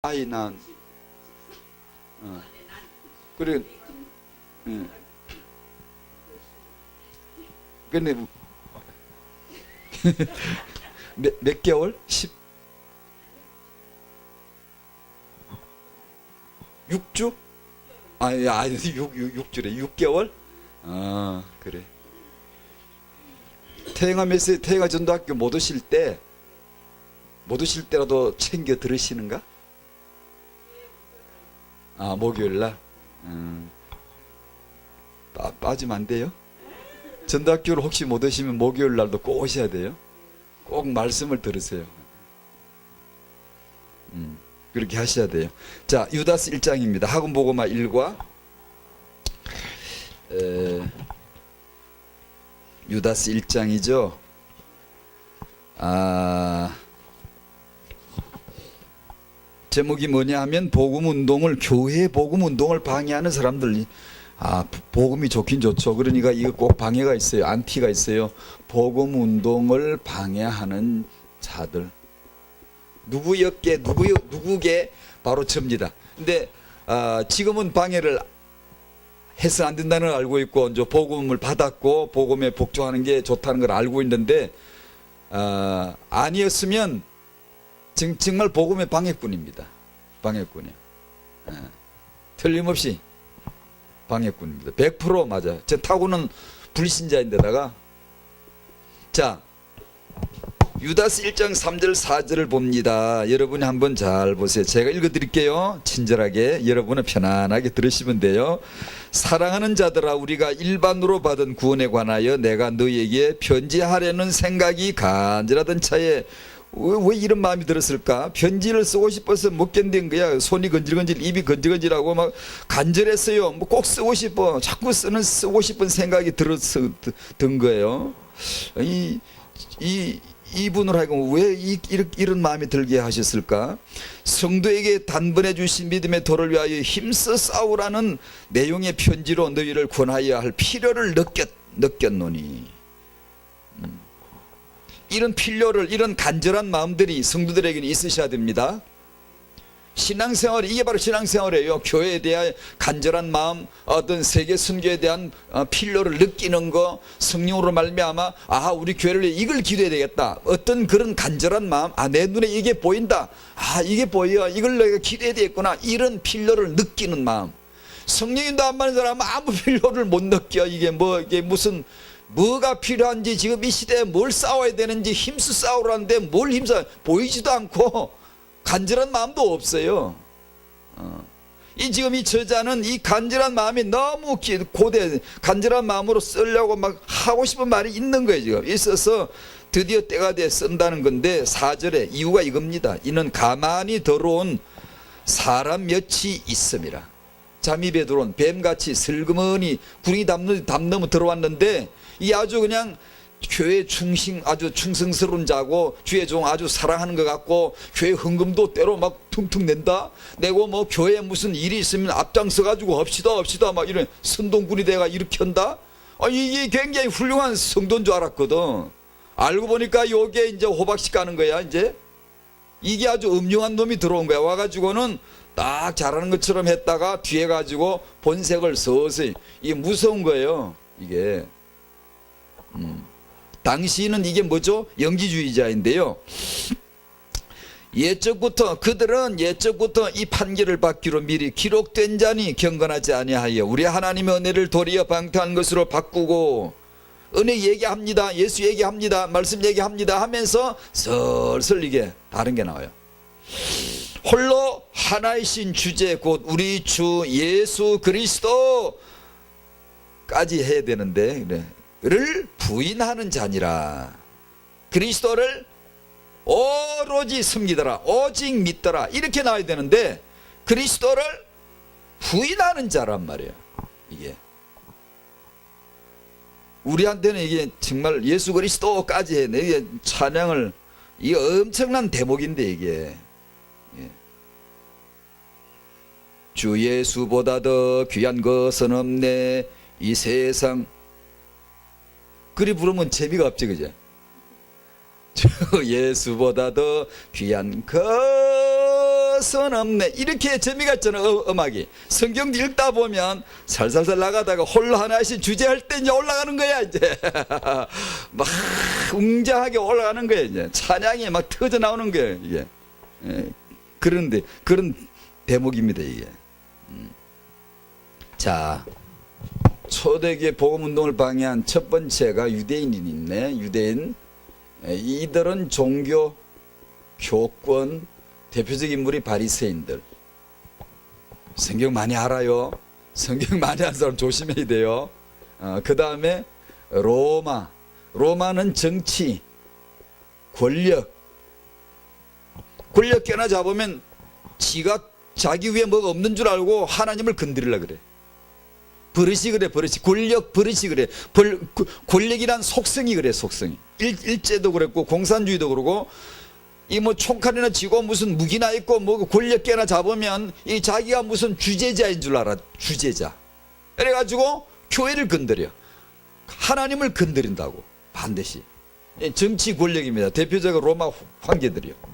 아이 난 그래. 근데 몇 개월? 6주? 아니 6주래. 6개월? 아 그래. 태영하면서 태영아 전도학교 못 오실 때라도 챙겨 들으시는가? 아 목요일날? 빠지면 안 돼요? 전도학교를 혹시 못 오시면 목요일날도 꼭 오셔야 돼요. 꼭 말씀을 들으세요. 그렇게 하셔야 돼요. 자, 유다스 1장입니다. 학원보고마 1과 유다스 1장이죠. 제목이 뭐냐 하면 복음운동을, 교회 복음운동을 방해하는 사람들. 복음이 좋긴 좋죠. 그러니까 이거 꼭 방해가 있어요. 안티가 있어요. 복음운동을 방해하는 자들. 누구게? 바로 접니다. 근데 지금은 방해를 해서 안 된다는 걸 알고 있고, 이제 복음을 받았고 복음에 복종하는 게 좋다는 걸 알고 있는데, 아니었으면 정말 복음의 방해꾼입니다. 방해꾼이요. 틀림없이 방해꾼입니다. 100% 맞아요. 제 타고는 불신자인데다가. 자, 유다스 1장 3절 4절을 봅니다. 여러분이 한번 잘 보세요. 제가 읽어드릴게요. 친절하게 여러분은 편안하게 들으시면 돼요. 사랑하는 자들아, 우리가 일반으로 받은 구원에 관하여 내가 너희에게 편지하려는 생각이 간절하던 차에, 왜 이런 마음이 들었을까? 편지를 쓰고 싶어서 못 견딘 거야. 손이 건질건질, 입이 건질건질하고 막 간절했어요. 뭐 꼭 쓰고 싶어. 자꾸 쓰고 싶은 생각이 든 거예요. 이분을 하여금 왜 이런 마음이 들게 하셨을까? 성도에게 단번에 주신 믿음의 도를 위하여 힘써 싸우라는 내용의 편지로 너희를 권하여야 할 필요를 느꼈노니. 이런 필요를, 이런 간절한 마음들이 성도들에게는 있으셔야 됩니다. 신앙생활, 이게 바로 신앙생활이에요. 교회에 대한 간절한 마음, 어떤 세계 선교에 대한 필요를 느끼는 거, 성령으로 말미암아 우리 교회를 이걸 기도해야 되겠다. 어떤 그런 간절한 마음, 내 눈에 이게 보인다. 이게 보여. 이걸 내가 기도해야 되겠구나. 이런 필요를 느끼는 마음. 성령님도 안 받는 사람은 아무 필요를 못 느껴. 이게 무슨 뭐가 필요한지, 지금 이 시대에 뭘 싸워야 되는지 힘써 싸우라는데 뭘 힘써, 보이지도 않고 간절한 마음도 없어요. 지금 이 저자는 이 간절한 마음이 너무 간절한 마음으로 쓰려고 막 하고 싶은 말이 있는 거예요. 지금 있어서 드디어 때가 돼 쓴다는 건데, 4절에 이유가 이겁니다. 이는 가만히 들어온 사람 몇이 있음이라. 잠입에 들어온 뱀같이 슬그머니 구렁이 담 들어왔는데, 이 아주 그냥 교회 아주 충성스러운 자고 주의 종 아주 사랑하는 것 같고, 교회 헌금도 때로 막 퉁퉁 내고 뭐 교회에 무슨 일이 있으면 앞장서 가지고 합시다 막 이런 선동꾼이 돼가 이렇게 한다. 이게 굉장히 훌륭한 성도인 줄 알았거든. 알고 보니까 요게 이제 호박씨 까는 거야. 이제 이게 아주 음흉한 놈이 들어온 거야. 와가지고는 딱 잘하는 것처럼 했다가 뒤에 가지고 본색을 서서히, 이게 무서운 거예요. 이게 당시는 이게 뭐죠? 영지주의자인데요. 그들은 예적부터 이 판결을 받기로 미리 기록된 자니 경건하지 아니하여 우리 하나님의 은혜를 도리어 방탕한 것으로 바꾸고, 은혜 얘기합니다, 예수 얘기합니다, 말씀 얘기합니다 하면서 슬슬 이게 다른 게 나와요. 홀로 하나이신 주제 곧 우리 주 예수 그리스도까지 해야 되는데, 를 부인하는 자니라. 그리스도를 오로지 섬기더라, 오직 믿더라, 이렇게 나와야 되는데 그리스도를 부인하는 자란 말이에요. 이게 우리한테는 이게 정말 예수 그리스도까지 해. 이게 찬양을, 이게 엄청난 대목인데 이게. 주 예수보다 더 귀한 것은 없네 이 세상. 그리 부르면 재미가 없지, 그제? 주 예수보다 더 귀한 것은 것은 없네. 이렇게 재미가 있잖아요. 음악이. 성경도 읽다 보면 살살살 나가다가 홀로 하나씩 주제할 때 이제 올라가는 거야. 이제 막 웅장하게 올라가는 거야. 이제 찬양이 막 터져 나오는 거예요. 이게. 그런데 그런 대목입니다. 이게. 자, 초대교회 복음운동을 방해한 첫 번째가 유대인이 있네. 유대인. 이들은 종교, 교권, 대표적인 인물이 바리새인들. 성경 많이 알아요. 성경 많이 아는 사람 조심해야 돼요. 그 다음에 로마. 로마는 정치, 권력. 권력 깨나 잡으면 지가 자기 위에 뭐가 없는 줄 알고 하나님을 건드리려고 그래. 버릇이 그래, 버릇이. 권력 버릇이 그래. 권력이란 속성이 그래, 속성이. 일제도 그랬고, 공산주의도 그러고, 이 뭐 총칼이나 쥐고 무슨 무기나 있고, 뭐 권력계나 잡으면 이 자기가 무슨 주제자인 줄 알아, 주제자. 그래가지고 교회를 건드려. 하나님을 건드린다고, 반드시. 정치 권력입니다. 대표적으로 로마 황제들이요.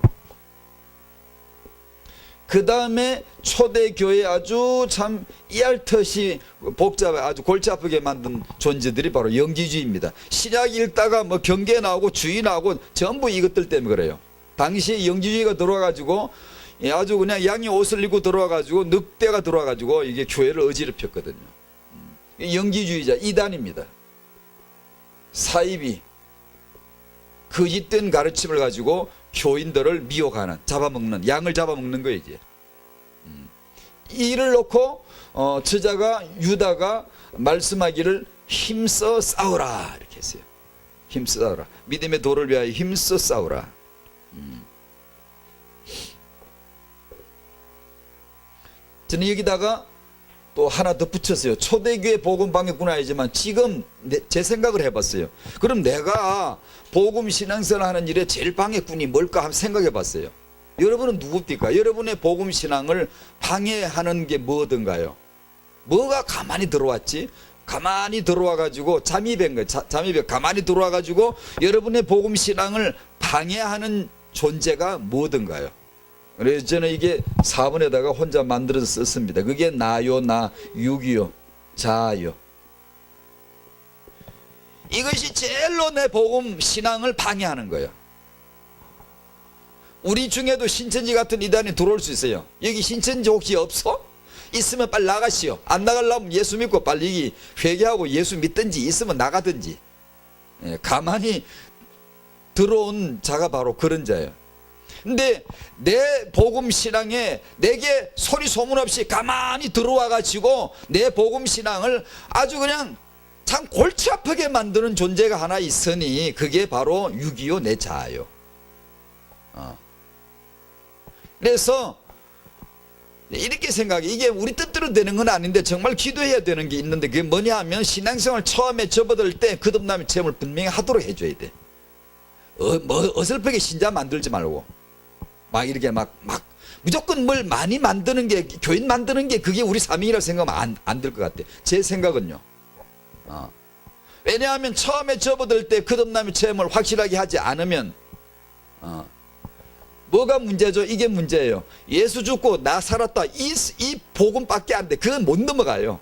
그 다음에 초대교회 아주 참 이해할 듯이 복잡해 아주 골치 아프게 만든 존재들이 바로 영지주의입니다. 신약 읽다가 뭐 경계 나오고 주의 나오고 전부 이것들 때문에 그래요. 당시에 영지주의가 들어와가지고 아주 그냥 양이 옷을 입고 들어와가지고 늑대가 들어와가지고 이게 교회를 어지럽혔거든요. 영지주의자 이단입니다. 사이비 거짓된 가르침을 가지고 교인들을 미혹하는, 잡아먹는, 양을 잡아먹는 거예요 이제. 이를 놓고 저자가 유다가 말씀하기를 힘써 싸우라 이렇게 했어요. 힘써 싸우라. 믿음의 도를 위하여 힘써 싸우라. 저는 여기다가 또 하나 더 붙였어요. 초대교회 복음 방해꾼 아니지만 지금 제 생각을 해봤어요. 그럼 내가 복음 신앙생활 하는 일에 제일 방해꾼이 뭘까 한번 생각해 봤어요. 여러분은 누굽니까? 여러분의 복음 신앙을 방해하는 게 뭐든가요? 뭐가 가만히 들어왔지? 가만히 들어와 가지고 잠입한 거예요. 잠입해 가만히 들어와 가지고 여러분의 복음 신앙을 방해하는 존재가 뭐든가요? 그래서 저는 이게 4번에다가 혼자 만들어서 썼습니다. 그게 나요, 나, 육이요, 자요. 이것이 제일로 내 복음 신앙을 방해하는 거예요. 우리 중에도 신천지 같은 이단이 들어올 수 있어요. 여기 신천지 혹시 없어? 있으면 빨리 나가시오. 안 나가려면 예수 믿고 빨리 회개하고 예수 믿든지 있으면 나가든지. 가만히 들어온 자가 바로 그런 자예요. 근데 내 복음 신앙에 내게 소리 소문 없이 가만히 들어와 가지고 내 복음 신앙을 아주 그냥 참 골치 아프게 만드는 존재가 하나 있으니 그게 바로 6.25 내 자아요. 그래서 이렇게 생각해. 이게 우리 뜻대로 되는 건 아닌데 정말 기도해야 되는 게 있는데 그게 뭐냐 하면 신앙생활 처음에 접어들 때 거듭남의 체험을 분명히 하도록 해줘야 돼. 뭐 어설프게 신자 만들지 말고 막 이렇게 막 무조건 뭘 많이 만드는 게 교인 만드는 게 그게 우리 사명이라고 생각하면 안 될 것 같아. 제 생각은요. 왜냐하면 처음에 접어들 때 거듭남의 체험을 확실하게 하지 않으면 뭐가 문제죠? 이게 문제예요. 예수 죽고 나 살았다 이 복음밖에 안 돼. 그건 못 넘어가요.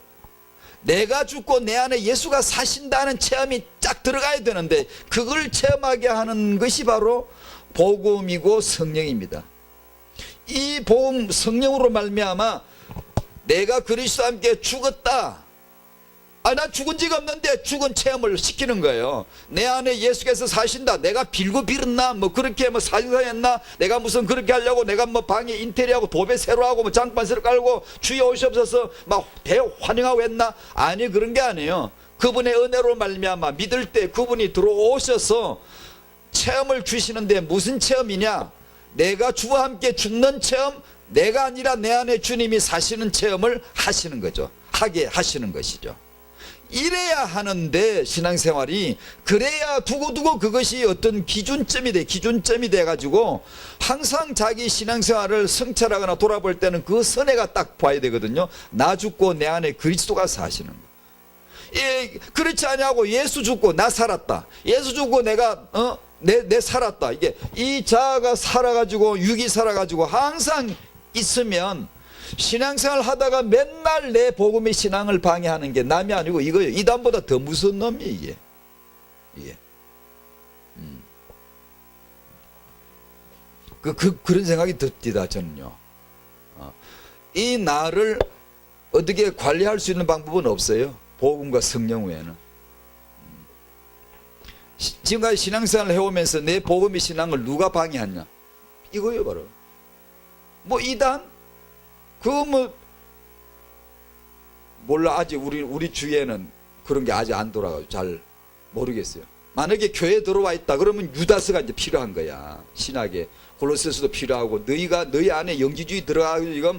내가 죽고 내 안에 예수가 사신다는 체험이 쫙 들어가야 되는데 그걸 체험하게 하는 것이 바로 복음이고 성령입니다. 이 복음 성령으로 말미암아 내가 그리스도와 함께 죽었다. 나 죽은 지가 없는데 죽은 체험을 시키는 거예요. 내 안에 예수께서 사신다. 내가 빌고 빌었나? 뭐 그렇게 뭐 사진사했나? 내가 무슨 그렇게 하려고 내가 뭐 방에 인테리어하고 도배 새로 하고 뭐 장판 새로 깔고 주여 오시옵소서 막 대환영하고 했나? 아니 그런 게 아니에요. 그분의 은혜로 말미암아 믿을 때 그분이 들어오셔서 체험을 주시는데 무슨 체험이냐? 내가 주와 함께 죽는 체험, 내가 아니라 내 안에 주님이 사시는 체험을 하시는 거죠. 하게 하시는 것이죠. 이래야 하는데 신앙생활이 그래야 두고두고 그것이 어떤 기준점이 돼 가지고 항상 자기 신앙생활을 성찰하거나 돌아볼 때는 그 선회가 딱 봐야 되거든요. 나 죽고 내 안에 그리스도가 사시는 거. 그렇지 않냐고 예수 죽고 나 살았다. 예수 죽고 내가 내 살았다. 이게 이 자아가 살아가지고 육이 살아가지고 항상 있으면 신앙생활 하다가 맨날 내 복음의 신앙을 방해하는 게 남이 아니고 이거예요. 이단보다 더 무서운 놈이 이게. 그런 생각이 듭니다. 저는요. 이 나를 어떻게 관리할 수 있는 방법은 없어요. 복음과 성령 외에는. 지금까지 신앙생활을 해오면서 내 복음의 신앙을 누가 방해하냐? 이거예요, 바로. 뭐 이단? 그거 뭐 몰라. 아직 우리 주위에는 그런 게 아직 안 돌아가고 잘 모르겠어요. 만약에 교회에 들어와 있다 그러면 유다스가 이제 필요한 거야. 신학에 골로새서도 필요하고, 너희 안에 영지주의 들어가고 지금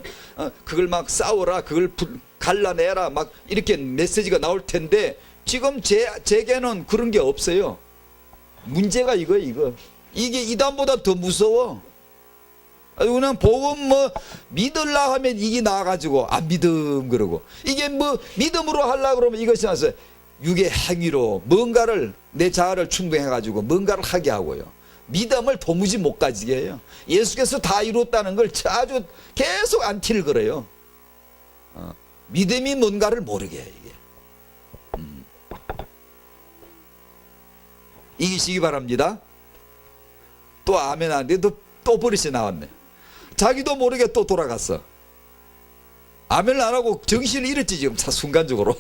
그걸 막 싸워라, 그걸 갈라내라, 막 이렇게 메시지가 나올 텐데 지금 제게는 그런 게 없어요. 문제가 이거. 이게 이단보다 더 무서워. 그냥 복음 뭐 믿으려 하면 이게 나와가지고 안 믿음 그러고, 이게 뭐 믿음으로 하려고 그러면 이것이 나서 육의 행위로 뭔가를 내 자아를 충동해가지고 뭔가를 하게 하고요. 믿음을 도무지 못 가지게 해요. 예수께서 다 이뤘다는 걸 아주 계속 안티를 걸어요. 믿음이 뭔가를 모르게 해요. 이기시기 바랍니다. 또 아멘 안 돼. 또 버릇이 나왔네. 자기도 모르게 또 돌아갔어. 아멘을 안 하고 정신을 잃었지 지금 순간적으로.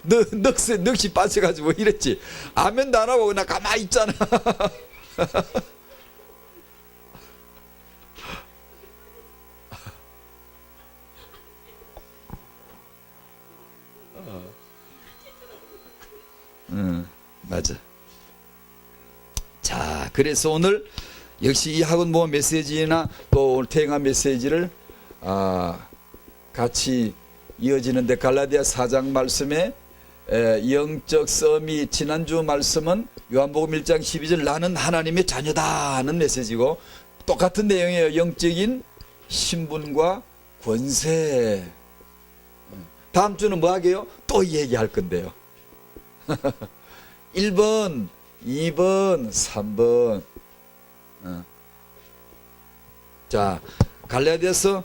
넋이 빠져가지고 이랬지. 아멘도 안 하고 그냥 가만히 있잖아. 맞아. 자, 그래서 오늘 역시 이 학원 모험 메시지나 또 오늘 태영아 메시지를 같이 이어지는데, 갈라디아 4장 말씀에 영적 썸이, 지난주 말씀은 요한복음 1장 12절 나는 하나님의 자녀다 하는 메시지고, 똑같은 내용이에요. 영적인 신분과 권세. 다음 주는 뭐 하게요? 또 얘기할 건데요. 1번, 2번, 3번. 자, 갈라디아서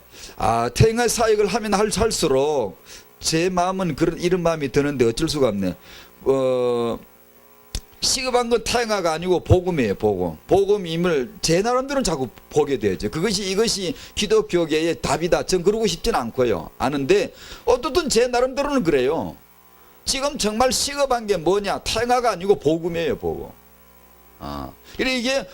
태영아 사역을 하면 할수록 제 마음은 이런 마음이 드는데 어쩔 수가 없네. 시급한 건 태영아가 아니고 복음이에요. 복음임을 제 나름대로는 자꾸 보게 되죠. 이것이 기독교계의 답이다. 전 그러고 싶진 않고요. 아는데 어떻든 제 나름대로는 그래요. 지금 정말 시급한 게 뭐냐? 태영아가 아니고 복음이에요. 복음. 그래 이게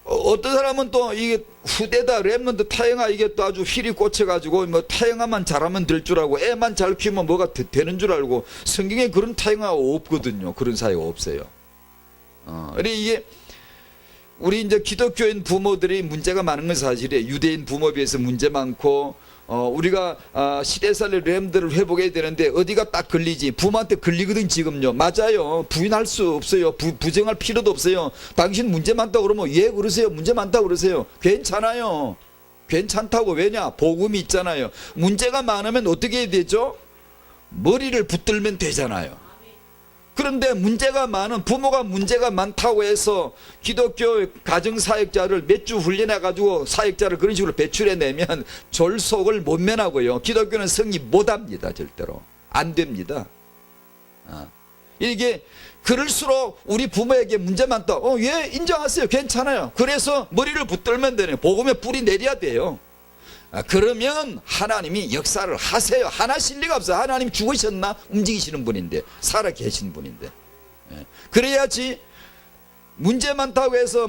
어떤 사람은 또 이게 후대다 랩런트 태영아 이게 또 아주 휠이 꽂혀가지고 뭐 태영아만 잘하면 될 줄 알고, 애만 잘 키우면 뭐가 되는 줄 알고, 성경에 그런 태영아가 없거든요. 그런 사회가 없어요. 그래 이게 우리 이제 기독교인 부모들이 문제가 많은 건 사실이에요. 유대인 부모에 비해서 문제 많고, 우리가 시대살의 램들을 회복해야 되는데 어디가 딱 걸리지? 부모한테 걸리거든 지금요. 맞아요. 부인할 수 없어요. 부정할 필요도 없어요. 당신 문제 많다고 그러면 예 그러세요. 문제 많다고 그러세요. 괜찮아요. 괜찮다고. 왜냐? 복음이 있잖아요. 문제가 많으면 어떻게 해야 되죠? 머리를 붙들면 되잖아요. 그런데 문제가 많은 부모가 문제가 많다고 해서 기독교 가정사역자를 몇 주 훈련해가지고 사역자를 그런 식으로 배출해내면 졸속을 못 면하고요. 기독교는 승리 못합니다. 절대로 안 됩니다. 이게 그럴수록 우리 부모에게 문제 많다. 예, 인정하세요. 괜찮아요. 그래서 머리를 붙들면 되네요. 복음에 뿌리 내려야 돼요. 그러면 하나님이 역사를 하세요. 하나실 리가 없어요. 하나님 죽으셨나? 움직이시는 분인데, 살아 계신 분인데. 그래야지. 문제 많다고 해서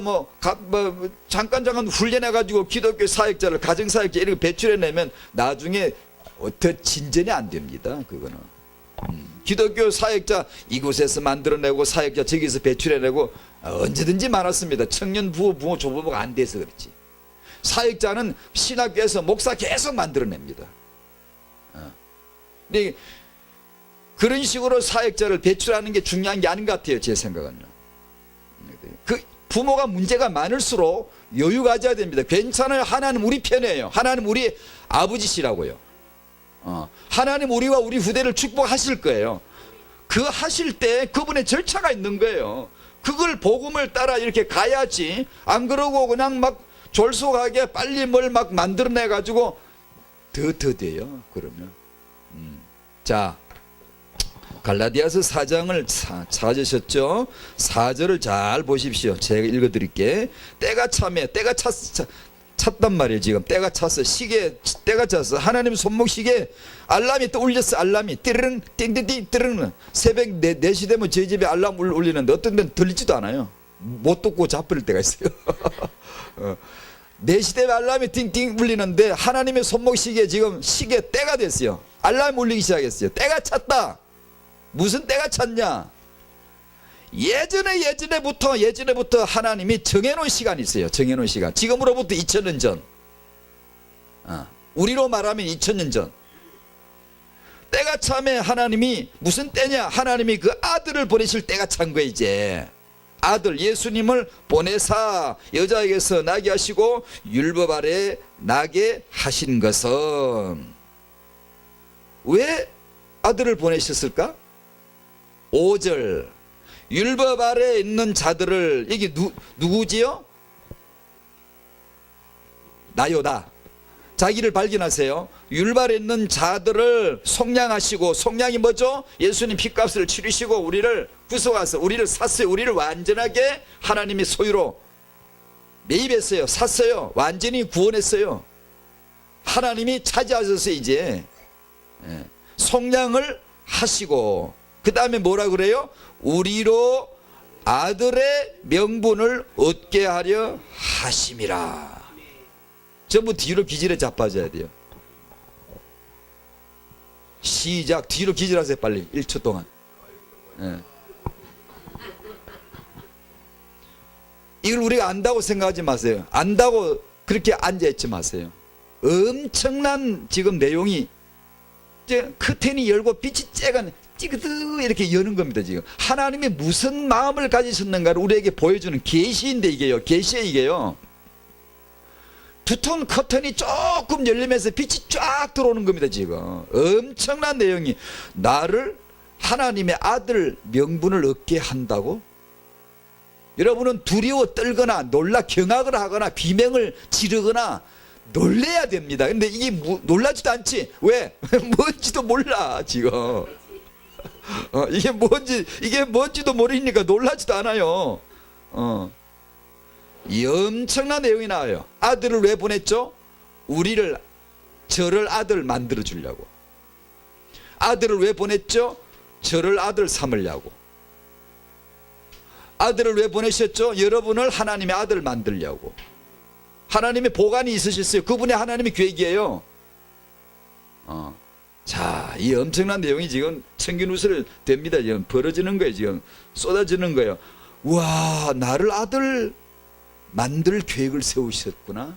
잠깐 훈련해가지고 기독교 사역자를, 가정사역자 이렇게 배출해내면 나중에 더 진전이 안 됩니다. 그거는. 기독교 사역자 이곳에서 만들어내고 사역자 저기서 배출해내고 언제든지 많았습니다. 청년 부모 조부모가 안 돼서 그렇지. 사역자는 신학교에서 목사 계속 만들어냅니다. 근데 그런 식으로 사역자를 배출하는 게 중요한 게 아닌 것 같아요. 제 생각은요. 부모가 문제가 많을수록 여유 가져야 됩니다. 괜찮아요. 하나님 우리 편이에요. 하나님 우리 아버지시라고요. 하나님 우리와 우리 후대를 축복하실 거예요. 그 하실 때 그분의 절차가 있는 거예요. 그걸 복음을 따라 이렇게 가야지. 안 그러고 그냥 막 졸속하게 빨리 뭘 막 만들어내 가지고 더 돼요. 그러면 자, 갈라디아서 4장을 찾으셨죠? 4절을 잘 보십시오. 제가 읽어드릴게. 때가 참에 때가 찼단 말이에요. 지금 때가 찼어. 시계 때가 찼어. 하나님 손목 시계 알람이 또 울렸어. 알람이 띠르릉 띵띵띵 띠르릉. 새벽 4시 되면 저희 집에 알람 울리는데 어떤 데는 들리지도 않아요. 못 듣고 자버릴 때가 있어요. 4시 되면 알람이 띵띵 울리는데 하나님의 손목 시계 지금 시계 때가 됐어요. 알람이 울리기 시작했어요. 때가 찼다. 무슨 때가 찼냐? 예전에부터 하나님이 정해놓은 시간이 있어요. 정해놓은 시간. 지금으로부터 2000년 전. 우리로 말하면 2000년 전. 때가 참에 하나님이 무슨 때냐? 하나님이 그 아들을 보내실 때가 찬 거예요. 이제 아들 예수님을 보내사 여자에게서 나게 하시고 율법 아래 나게 하신 것은 왜 아들을 보내셨을까? 5절 율법 아래 있는 자들을 이게 누구지요? 나요 나. 자기를 발견하세요. 율법 아래 있는 자들을 속량하시고 속량이 뭐죠? 예수님 피값을 치르시고 우리를 구속하셔서 우리를 샀어요. 우리를 완전하게 하나님의 소유로 매입했어요. 샀어요. 완전히 구원했어요. 하나님이 차지하셔서 이제 속량을 하시고 그 다음에 뭐라 그래요? 우리로 아들의 명분을 얻게 하려 하심이라. 전부 뒤로 기질에 자빠져야 돼요. 시작. 뒤로 기질하세요. 빨리 1초 동안. 이걸 우리가 안다고 생각하지 마세요. 안다고 그렇게 앉아있지 마세요. 엄청난 지금 내용이 이제 커튼이 열고 빛이 찌그드 이렇게 여는 겁니다. 지금 하나님이 무슨 마음을 가지셨는가를 우리에게 보여주는 계시인데 이게요. 계시에 이게요. 두터운 커튼이 조금 열리면서 빛이 쫙 들어오는 겁니다. 지금 엄청난 내용이 나를 하나님의 아들 명분을 얻게 한다고? 여러분은 두려워 떨거나 놀라 경악을 하거나 비명을 지르거나 놀래야 됩니다. 근데 이게 놀라지도 않지. 왜? 뭔지도 몰라 지금. 이게 뭔지도 모르니까 놀라지도 않아요. 이 엄청난 내용이 나와요. 아들을 왜 보냈죠? 저를 아들 만들어 주려고. 아들을 왜 보냈죠? 저를 아들 삼으려고. 아들을 왜 보내셨죠? 여러분을 하나님의 아들 만들려고. 하나님의 보관이 있으셨어요. 그분의 하나님의 계획이에요. 자, 이 엄청난 내용이 지금 청기누설 됩니다. 지금 벌어지는 거예요. 지금 쏟아지는 거예요. 와, 나를 아들 만들 계획을 세우셨구나.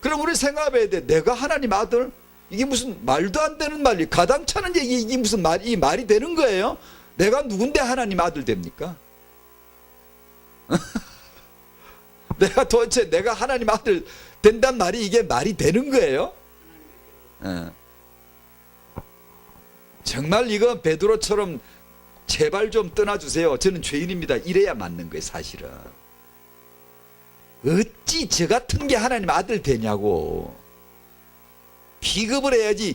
그럼 우리 생각해야 돼. 내가 하나님 아들? 이게 무슨 말도 안 되는 말이, 가당찮은 얘기, 이게 무슨 이 말이 되는 거예요? 내가 누군데 하나님 아들 됩니까? 내가 하나님 아들 된단 말이 이게 말이 되는 거예요? 정말 이거 베드로처럼 제발 좀 떠나주세요. 저는 죄인입니다. 이래야 맞는 거예요. 사실은. 어찌 저 같은 게 하나님 아들 되냐고. 비급을 해야지.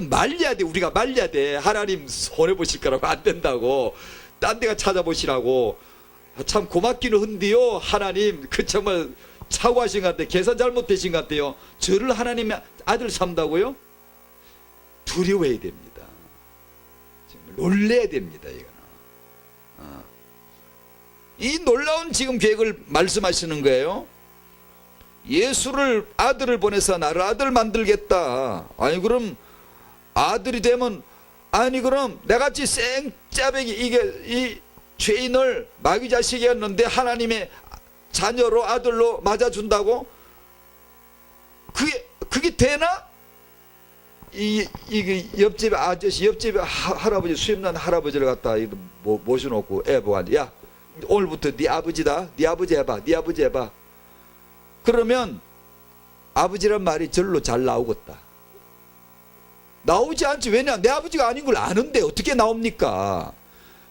말려야 돼. 우리가 말려야 돼. 하나님 손해보실 거라고 안 된다고. 딴 데가 찾아보시라고. 참 고맙기는 한데요. 하나님 정말 차고하신 것 같아요. 계산 잘못되신 것 같아요. 저를 하나님의 아들 삼다고요? 두려워해야 됩니다. 정말 놀래야 됩니다. 이거는. 이 놀라운 지금 계획을 말씀하시는 거예요. 예수를 아들을 보내서 나를 아들 만들겠다. 아니 그럼 아들이 되면 그럼 내같이 생짜배기 이 죄인을 마귀 자식이었는데 하나님의 자녀로 아들로 맞아준다고? 그게 되나? 이게 옆집 아저씨, 옆집 할아버지, 수염난 할아버지를 갖다 모셔놓고 애 보고, 야 오늘부터 네 아버지다. 네 아버지 해봐. 네 아버지 해봐. 그러면 아버지란 말이 절로 잘 나오겠다. 나오지 않지. 왜냐? 내 아버지가 아닌 걸 아는데 어떻게 나옵니까?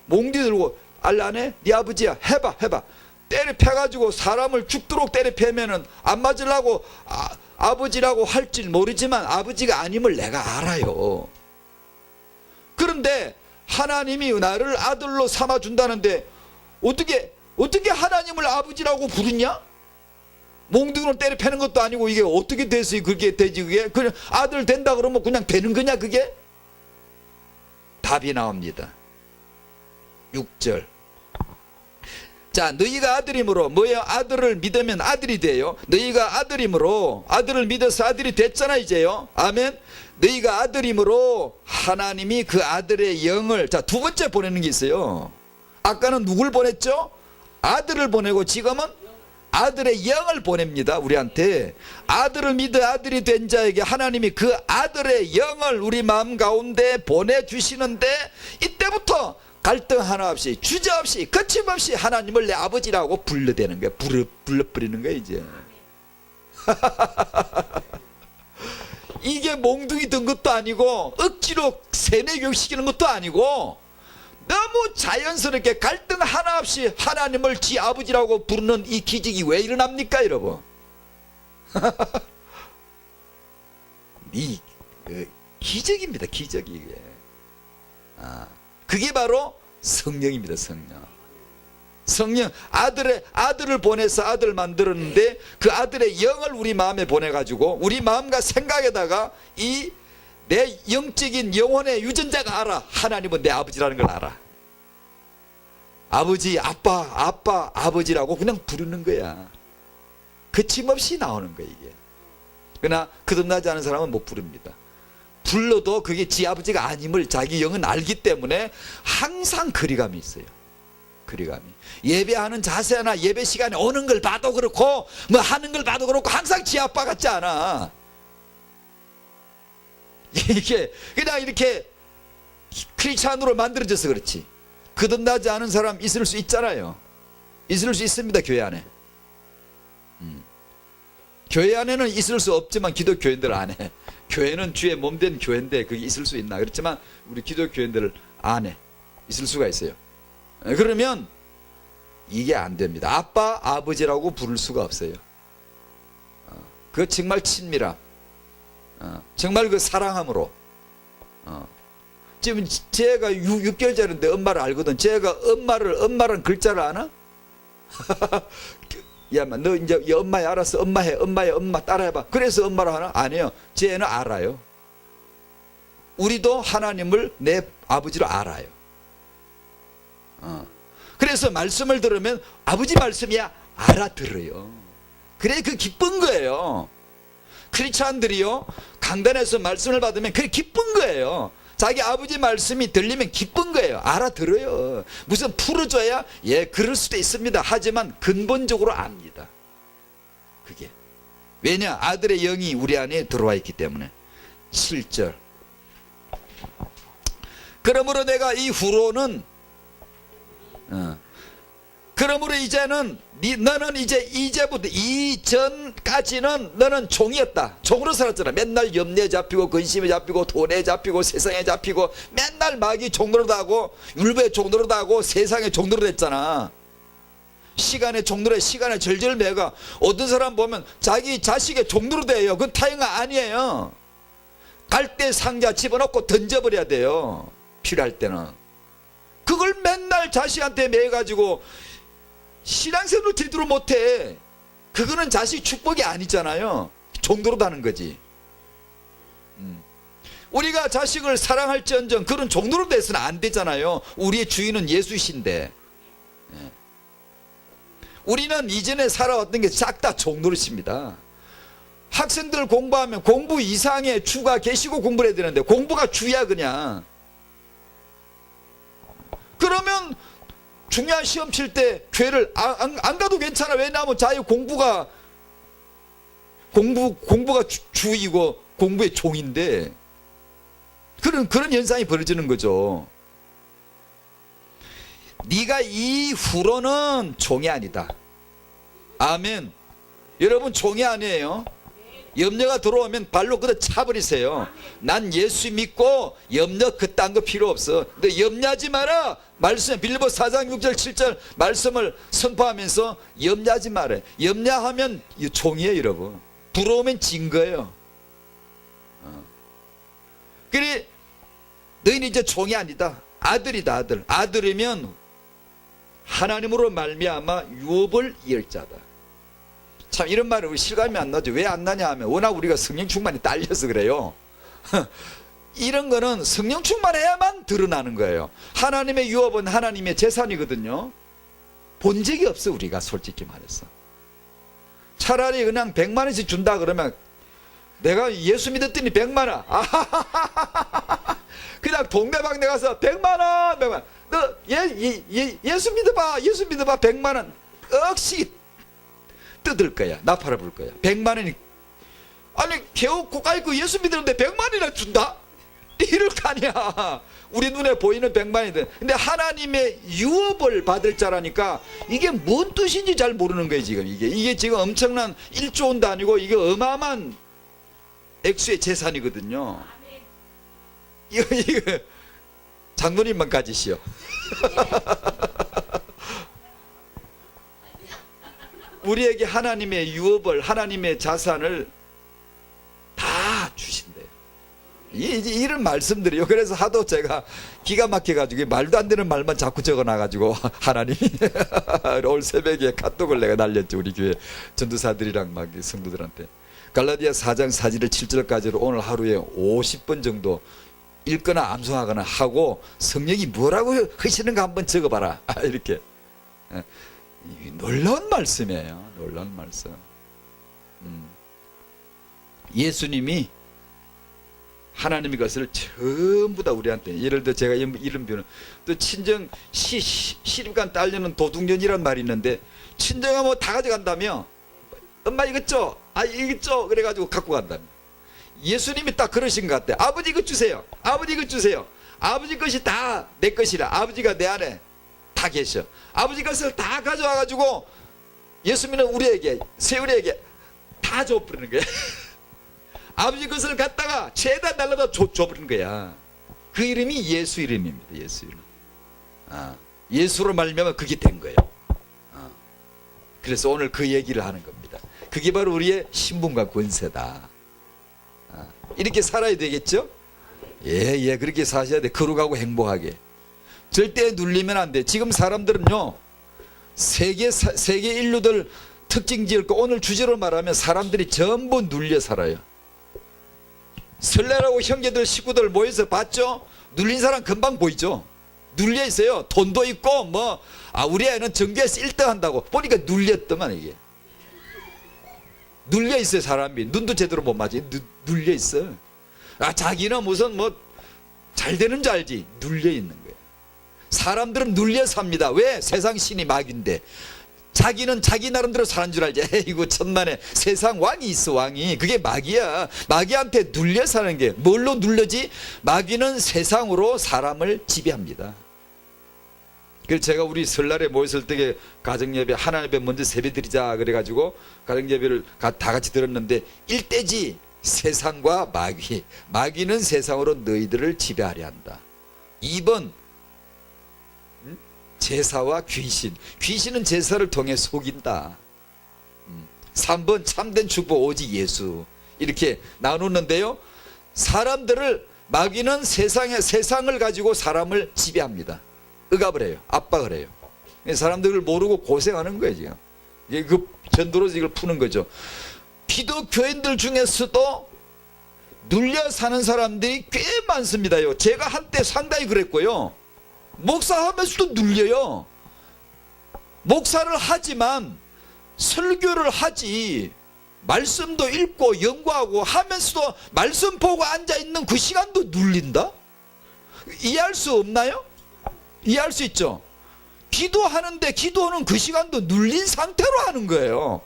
몽디 들고 알라네? 네 아버지야. 해봐. 때려 패가지고 사람을 죽도록 때려 패면은 안 맞으려고 아버지라고 할지 모르지만 아버지가 아님을 내가 알아요. 그런데 하나님이 나를 아들로 삼아준다는데 어떻게 하나님을 아버지라고 부르냐? 몽둥이로 때려 패는 것도 아니고 이게 어떻게 돼서 그게 되지? 그게 그냥 아들 된다 그러면 그냥 되는 거냐 그게? 답이 나옵니다. 6절. 자, 너희가 아들이므로 뭐예요? 아들을 믿으면 아들이 돼요. 너희가 아들이므로 아들을 믿어서 아들이 됐잖아 이제요. 아멘. 너희가 아들이므로 하나님이 그 아들의 영을, 자, 두 번째 보내는 게 있어요. 아까는 누굴 보냈죠? 아들을 보내고 지금은 아들의 영을 보냅니다. 우리한테. 아들을 믿어 아들이 된 자에게 하나님이 그 아들의 영을 우리 마음 가운데 보내주시는데 이때부터 갈등 하나 없이 주저없이 거침없이 하나님을 내 아버지라고 불러대는 거야. 불러버리는 거야 이제. 이게 몽둥이 든 것도 아니고 억지로 세뇌교육시키는 것도 아니고 너무 자연스럽게 갈등 하나 없이 하나님을 지 아버지라고 부르는 이 기적이 왜 일어납니까 여러분? 이 기적입니다. 기적이 이게. 그게 바로 성령입니다. 성령. 아들을 보내서 아들을 만들었는데 그 아들의 영을 우리 마음에 보내가지고 우리 마음과 생각에다가 이 내 영적인 영혼의 유전자가 알아. 하나님은 내 아버지라는 걸 알아. 아버지, 아빠, 아버지라고 그냥 부르는 거야. 거침없이 나오는 거야 이게. 그러나 거듭나지 않은 사람은 못 부릅니다. 불러도 그게 지 아버지가 아님을 자기 영은 알기 때문에 항상 거리감이 있어요. 거리감이. 예배하는 자세나 예배 시간에 오는 걸 봐도 그렇고 뭐 하는 걸 봐도 그렇고 항상 지 아빠 같지 않아. 이게 그냥 이렇게 크리스찬으로 만들어져서 그렇지. 거듭나지 않은 사람 있을 수 있잖아요. 있을 수 있습니다. 교회 안에. 교회 안에는 있을 수 없지만 기독교인들 안에. 교회는 주의 몸된 교회인데 그게 있을 수 있나? 그렇지만 우리 기독교인들 안에 있을 수가 있어요. 그러면 이게 안 됩니다. 아빠, 아버지라고 부를 수가 없어요. 그거 정말 친밀함. 정말 그 사랑함으로. 지금 제가 6개월짜리인데 엄마를 알거든. 제가 엄마란 글자를 아나? 야, 너 이제 엄마야 알았어. 엄마 해. 엄마 따라해봐. 그래서 엄마라 하나? 아니에요. 쟤는 알아요. 우리도 하나님을 내 아버지로 알아요. 그래서 말씀을 들으면 아버지 말씀이야 알아들어요. 그래 그 기쁜 거예요. 크리스찬들이요 강단에서 말씀을 받으면 그게 기쁜 거예요. 자기 아버지 말씀이 들리면 기쁜 거예요. 알아들어요. 무슨 풀어줘야 예 그럴 수도 있습니다. 하지만 근본적으로 압니다. 그게 왜냐 아들의 영이 우리 안에 들어와 있기 때문에. 7절. 그러므로 내가 이후로는 그러므로 이제는 너는 이제부터 이전까지는 너는 종이었다. 종으로 살았잖아. 맨날 염려에 잡히고 근심에 잡히고 돈에 잡히고 세상에 잡히고 맨날 마귀 종노릇하고 율법의 종노릇하고 세상의 종노릇 했잖아. 시간의 종노릇, 시간에 절절매가. 어떤 사람 보면 자기 자식의 종노릇해요. 그건 타영가 아니에요. 갈대 상자 집어넣고 던져버려야 돼요. 필요할 때는. 그걸 맨날 자식한테 매가지고 신앙생활을 제대로 못해. 그거는 자식 축복이 아니잖아요. 종도로 다는 거지. 우리가 자식을 사랑할지언정 그런 종도로 돼서는 안 되잖아요. 우리의 주인은 예수이신데. 우리는 이전에 살아왔던 게 싹 다 종노릇입니다. 학생들 공부하면 공부 이상의 주가 계시고 공부를 해야 되는데 공부가 주야 그냥. 그러면 중요한 시험 칠 때 교회를 안 가도 괜찮아. 왜냐하면 자기 공부가 주이고 공부의 종인데 그런 현상이 벌어지는 거죠. 네가 이후로는 종이 아니다. 아멘. 여러분 종이 아니에요. 염려가 들어오면 발로 그대 차버리세요. 난 예수 믿고 염려 그딴 거 필요 없어. 근데 염려하지 마라. 말씀 빌립보 4장 6절 7절 말씀을 선포하면서 염려하지 마라. 염려하면 종이에요 여러분. 부러우면 진 거예요. 그래 너희는 이제 종이 아니다. 아들이다. 아들. 아들이면 하나님으로 말미암아 유업을 이을 자다. 참 이런 말은 우리 실감이 안 나죠. 왜 안 나냐 하면 워낙 우리가 성령 충만이 딸려서 그래요. 이런 거는 성령 충만해야만 드러나는 거예요. 하나님의 유업은 하나님의 재산이거든요. 본 적이 없어 우리가 솔직히 말해서. 차라리 그냥 100만 원씩 준다 그러면 내가 예수 믿었더니 100만 원. 그냥 동네방네 가서 100만 원, 100만 원. 너 예수 믿어봐, 예수 믿어봐 100만 원. 억시 뜯을 거야. 나팔을 불 거야. 100만 원이 아니 겨우 고가 있고 예수 믿었는데 100만 원이나 준다? 이럴 거 아니야. 우리 눈에 보이는 100만이든. 근데 하나님의 유업을 받을 자라니까 이게 뭔 뜻인지 잘 모르는 거예요 지금. 이게 지금 엄청난 1조 원도 아니고 이게 어마어마한 액수의 재산이거든요. 이거 장로님만 가지시오. 우리에게 하나님의 유업을, 하나님의 자산을 다 주신대요. 이런 말씀들이요. 그래서 하도 제가 기가 막혀가지고 말도 안 되는 말만 자꾸 적어놔가지고 하나님이 올 새벽에 카톡을 내가 날렸죠. 우리 교회 전도사들이랑 막 성도들한테. 갈라디아 4장 4절을 7절까지로 오늘 하루에 50번 정도 읽거나 암송하거나 하고 성령이 뭐라고 하시는가 한번 적어봐라. 이렇게. 놀라운 말씀이에요. 놀라운 말씀. 예수님이 하나님의 것을 전부 다 우리한테, 예를 들어 제가 이런 표현, 또 친정 시집간 딸려는 도둑년이란 말이 있는데, 친정아 뭐 다 가져간다며, 엄마 이것 줘, 이것 줘, 그래가지고 갖고 간다며. 예수님이 딱 그러신 것 같아. 아버지 이것 주세요. 아버지 이것 주세요. 아버지 것이 다 내 것이라. 아버지가 내 안에 다 계셔. 아버지 것을 다 가져와가지고 예수님은 우리에게, 세우리에게 다 줘버리는 거야. 아버지 것을 갖다가 죄다 날라다 줘버리는 거야. 그 이름이 예수 이름입니다. 예수 이름. 예수로 말미암아 그게 된 거예요. 그래서 오늘 그 얘기를 하는 겁니다. 그게 바로 우리의 신분과 권세다. 이렇게 살아야 되겠죠? 예, 그렇게 사셔야 돼. 거룩하고 행복하게. 절대 눌리면 안 돼. 지금 사람들은요, 세계 인류들 특징 지을 거 오늘 주제로 말하면 사람들이 전부 눌려 살아요. 설레라고 형제들 식구들 모여서 봤죠? 눌린 사람 금방 보이죠? 눌려 있어요. 돈도 있고 우리 애는 전교에서 1등 한다고 보니까 눌렸더만. 이게 눌려 있어요. 사람이 눈도 제대로 못 맞지. 눌려 있어. 자기는 무슨 잘 되는 줄 알지. 눌려 있는 거예요. 사람들은 눌려 삽니다. 왜? 세상 신이 마귀인데 자기는 자기 나름대로 사는 줄 알지. 에이구 천만에 세상 왕이 있어. 왕이. 그게 마귀야. 마귀한테 눌려 사는 게. 뭘로 눌려지? 마귀는 세상으로 사람을 지배합니다. 그래서 제가 우리 설날에 모였을 때 가정예배, 하나님 앞에 먼저 세배드리자 그래가지고 가정예배를 다 같이 들었는데 1대지 세상과 마귀. 마귀는 세상으로 너희들을 지배하려 한다. 2번 제사와 귀신. 귀신은 제사를 통해 속인다. 3번 참된 축복 오직 예수. 이렇게 나누는데요, 사람들을, 마귀는 세상을 가지고 사람을 지배합니다. 억압을 해요. 압박을 해요. 사람들을 모르고 고생하는 거예요 지금. 그 전도로서 이걸 푸는 거죠. 기독교인들 중에서도 눌려 사는 사람들이 꽤 많습니다요. 제가 한때 상당히 그랬고요. 목사하면서도 눌려요. 목사를 하지만 설교를 하지, 말씀도 읽고 연구하고 하면서도 말씀 보고 앉아있는 그 시간도 눌린다? 이해할 수 없나요? 이해할 수 있죠? 기도하는데 기도하는 그 시간도 눌린 상태로 하는 거예요.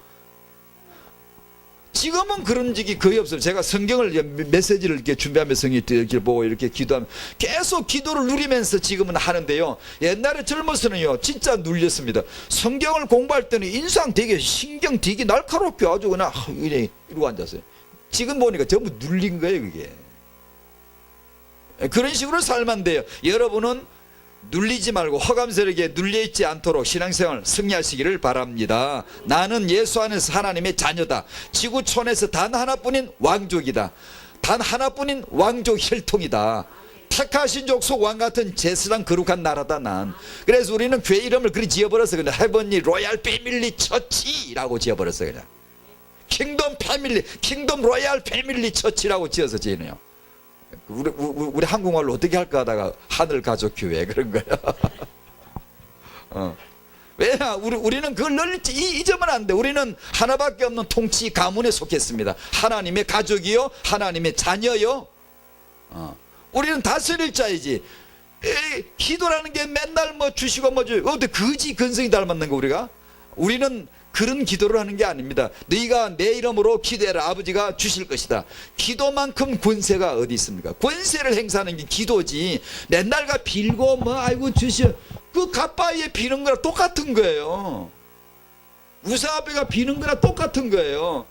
지금은 그런 적이 거의 없어요. 제가 성경을, 메시지를 이렇게 준비하면서 이렇게 보고 이렇게 기도하면 계속 기도를 누리면서 지금은 하는데요, 옛날에 젊어서는요 진짜 눌렸습니다. 성경을 공부할 때는 인상 되게, 신경 되게 날카롭게 아주 그냥 이러고 앉았어요. 지금 보니까 전부 눌린 거예요. 그게. 그런 식으로 살면 돼요. 여러분은 눌리지 말고 허감스럽게 눌려있지 않도록 신앙생활 승리하시기를 바랍니다. 나는 예수 안에서 하나님의 자녀다. 지구촌에서 단 하나뿐인 왕족이다. 단 하나뿐인 왕족 혈통이다. 택하신 족속 왕같은 제사장 거룩한 나라다 난. 그래서 우리는 교회 이름을 그리 지어버렸어. 그냥 헤븐리 로얄 패밀리 처치라고 지어버렸어. 그냥 킹덤 패밀리, 킹덤 로얄 패밀리 처치라고 지어서 지네요. 우리 한국말로 어떻게 할까 하다가 하늘 가족 교회 그런 거야. 왜냐 우리는 그걸 늘 잊으면 안 돼. 우리는 하나밖에 없는 통치 가문에 속했습니다. 하나님의 가족이요, 하나님의 자녀요. 우리는 다스릴 자이지. 기도라는 게 맨날 뭐 주시고 뭐 주시고 어때 거지 근성이 닮았는 거 우리가? 우리는 그런 기도를 하는 게 아닙니다. 너희가 내 이름으로 기도해라. 아버지가 주실 것이다. 기도만큼 권세가 어디 있습니까? 권세를 행사하는 게 기도지. 맨날가 빌고 뭐 아이고 주시오. 그 갓바위에 비는 거랑 똑같은 거예요. 우상 앞에가 비는 거랑 똑같은 거예요.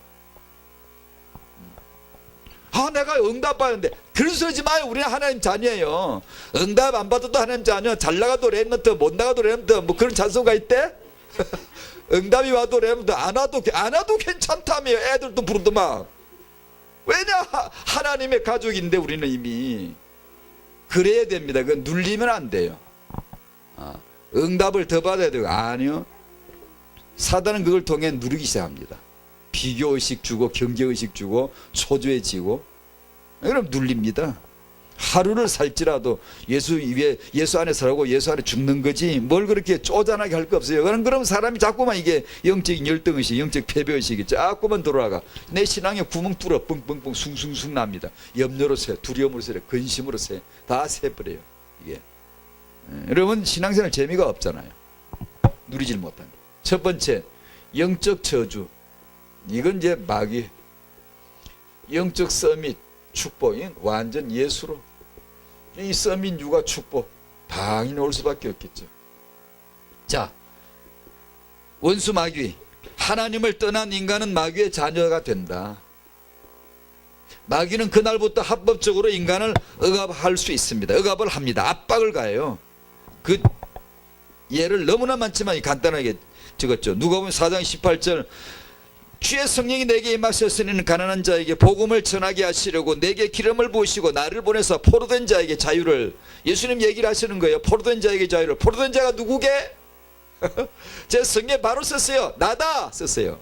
아 내가 응답 받는데 그래서 하지 마요. 우리는 하나님 자녀예요. 응답 안 받아도 하나님 자녀. 잘 나가도 랩런트, 못 나가도 랩런트, 뭐 그런 찬송가 있대? 응답이 와도 랩런트, 안 와도 괜찮다며. 애들도 부르더만. 왜냐 하나님의 가족인데 우리는 이미. 그래야 됩니다. 그건 눌리면 안 돼요. 응답을 더 받아야 되고. 아니요, 사단은 그걸 통해 누르기 시작합니다. 비교의식 주고 경계의식 주고 초조해지고. 그럼 눌립니다. 하루를 살지라도 예수 위에, 예수 안에 살고 예수 안에 죽는 거지 뭘 그렇게 쪼잔하게 할 거 없어요. 그럼 사람이 자꾸만 이게 영적인 열등의식, 영적 패배의식이 자꾸만 돌아가. 내 신앙에 구멍 뚫어 뻥뻥뻥 숭숭숭 납니다. 염려로 새, 두려움으로 새, 근심으로 새, 다 새버려요 이게. 여러분 신앙생활 재미가 없잖아요. 누리질 못하는. 첫 번째 영적 저주. 이건 이제 마귀. 영적 서밋 축복인 완전 예수로. 이 서밋 육아 축복 당연히 올 수밖에 없겠죠. 자, 원수 마귀. 하나님을 떠난 인간은 마귀의 자녀가 된다. 마귀는 그날부터 합법적으로 인간을 억압할 수 있습니다. 억압을 합니다. 압박을 가해요. 그 예를 너무나 많지만 간단하게 적었죠. 누가복음 4장 18절. 주의 성령이 내게 임하셨으니 가난한 자에게 복음을 전하게 하시려고 내게 기름을 부으시고 나를 보내서 포로된 자에게 자유를. 예수님 얘기를 하시는 거예요. 포로된 자에게 자유를. 포로된 자가 누구게? 제 성경에 바로 썼어요. 나다 썼어요.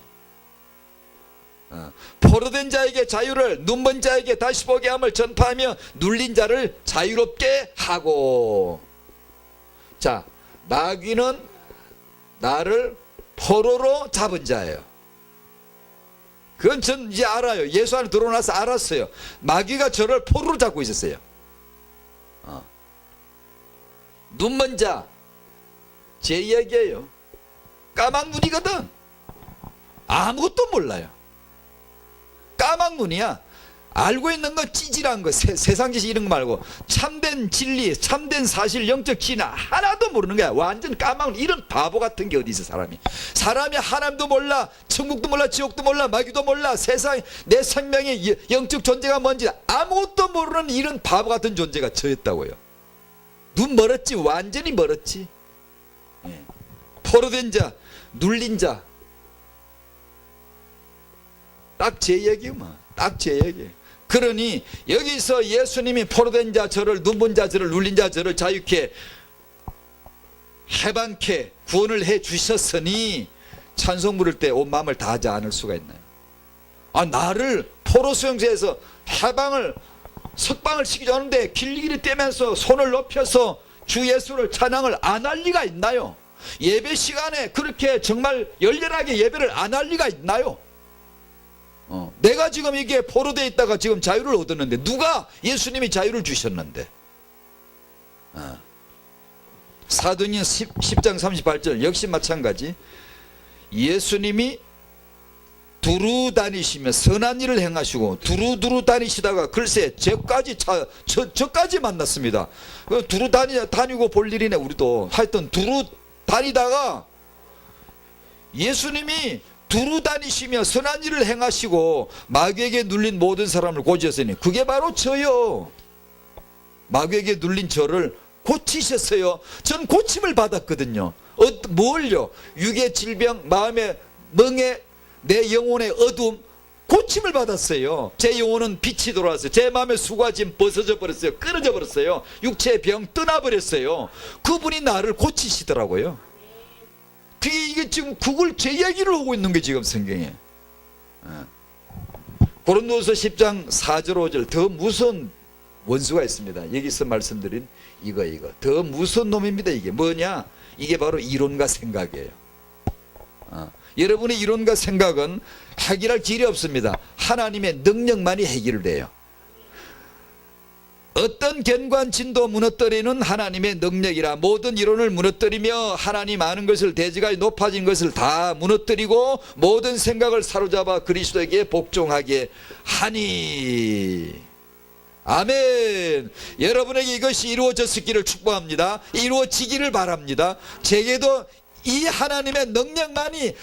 포로된 자에게 자유를, 눈먼 자에게 다시 보게 함을 전파하며 눌린 자를 자유롭게 하고. 자, 마귀는 나를 포로로 잡은 자예요. 그건 전 이제 알아요. 예수 안에 들어나서 알았어요. 마귀가 저를 포로로 잡고 있었어요. 눈먼 자, 제 이야기예요. 까막눈이거든. 아무것도 몰라요. 까막눈이야. 알고 있는 건 찌질한 거, 세상 지식 이런 거 말고 참된 진리, 참된 사실, 영적 진화 하나도 모르는 거야. 완전 까막눈. 이런 바보 같은 게 어디 있어 사람이. 사람이 하나님도 몰라, 천국도 몰라, 지옥도 몰라, 마귀도 몰라, 세상 내 생명의 영적 존재가 뭔지 아무것도 모르는 이런 바보 같은 존재가 저였다고요. 눈 멀었지. 완전히 멀었지. 포로된 자, 눌린 자. 딱 제 얘기구만. 딱 제 얘기. 그러니 여기서 예수님이 포로된 자 저를, 눈먼 자 저를, 눌린 자 저를 자유케 해방케 구원을 해 주셨으니 찬송 부를 때 온 마음을 다하지 않을 수가 있나요? 나를 포로 수용소에서 해방을, 석방을 시키지 않는데 길길이 떼면서 손을 높여서 주 예수를 찬양을 안 할 리가 있나요? 예배 시간에 그렇게 정말 열렬하게 예배를 안 할 리가 있나요? 내가 지금 이게 포로되어 있다가 지금 자유를 얻었는데, 누가? 예수님이 자유를 주셨는데. 사도행전 10장 38절 역시 마찬가지. 예수님이 두루 다니시며 선한 일을 행하시고 두루 다니시다가 글쎄 저까지 만났습니다. 두루 다니고 볼 일이네 우리도. 하여튼 두루 다니다가 예수님이 두루 다니시며 선한 일을 행하시고 마귀에게 눌린 모든 사람을 고치셨으니 그게 바로 저요. 마귀에게 눌린 저를 고치셨어요. 전 고침을 받았거든요. 뭘요? 육의 질병, 마음의 멍해, 내 영혼의 어둠, 고침을 받았어요. 제 영혼은 빛이 돌아왔어요. 제 마음의 수가 지금 벗어져 버렸어요. 끊어져 버렸어요. 육체의 병 떠나버렸어요. 그분이 나를 고치시더라고요. 이게 지금 그걸 제 이야기를 하고 있는 게 지금 성경에. 고린도서 10장 4절 5절 더 무서운 원수가 있습니다. 여기서 말씀드린 이거 더 무서운 놈입니다. 이게 뭐냐? 이게 바로 이론과 생각이에요. 여러분의 이론과 생각은 해결할 길이 없습니다. 하나님의 능력만이 해결돼요. 어떤 견관진도 무너뜨리는 하나님의 능력이라 모든 이론을 무너뜨리며 하나님 아는 것을 대지가 높아진 것을 다 무너뜨리고 모든 생각을 사로잡아 그리스도에게 복종하게 하니. 아멘. 여러분에게 이것이 이루어졌기를 축복합니다. 이루어지기를 바랍니다. 제게도 이 하나님의 능력만이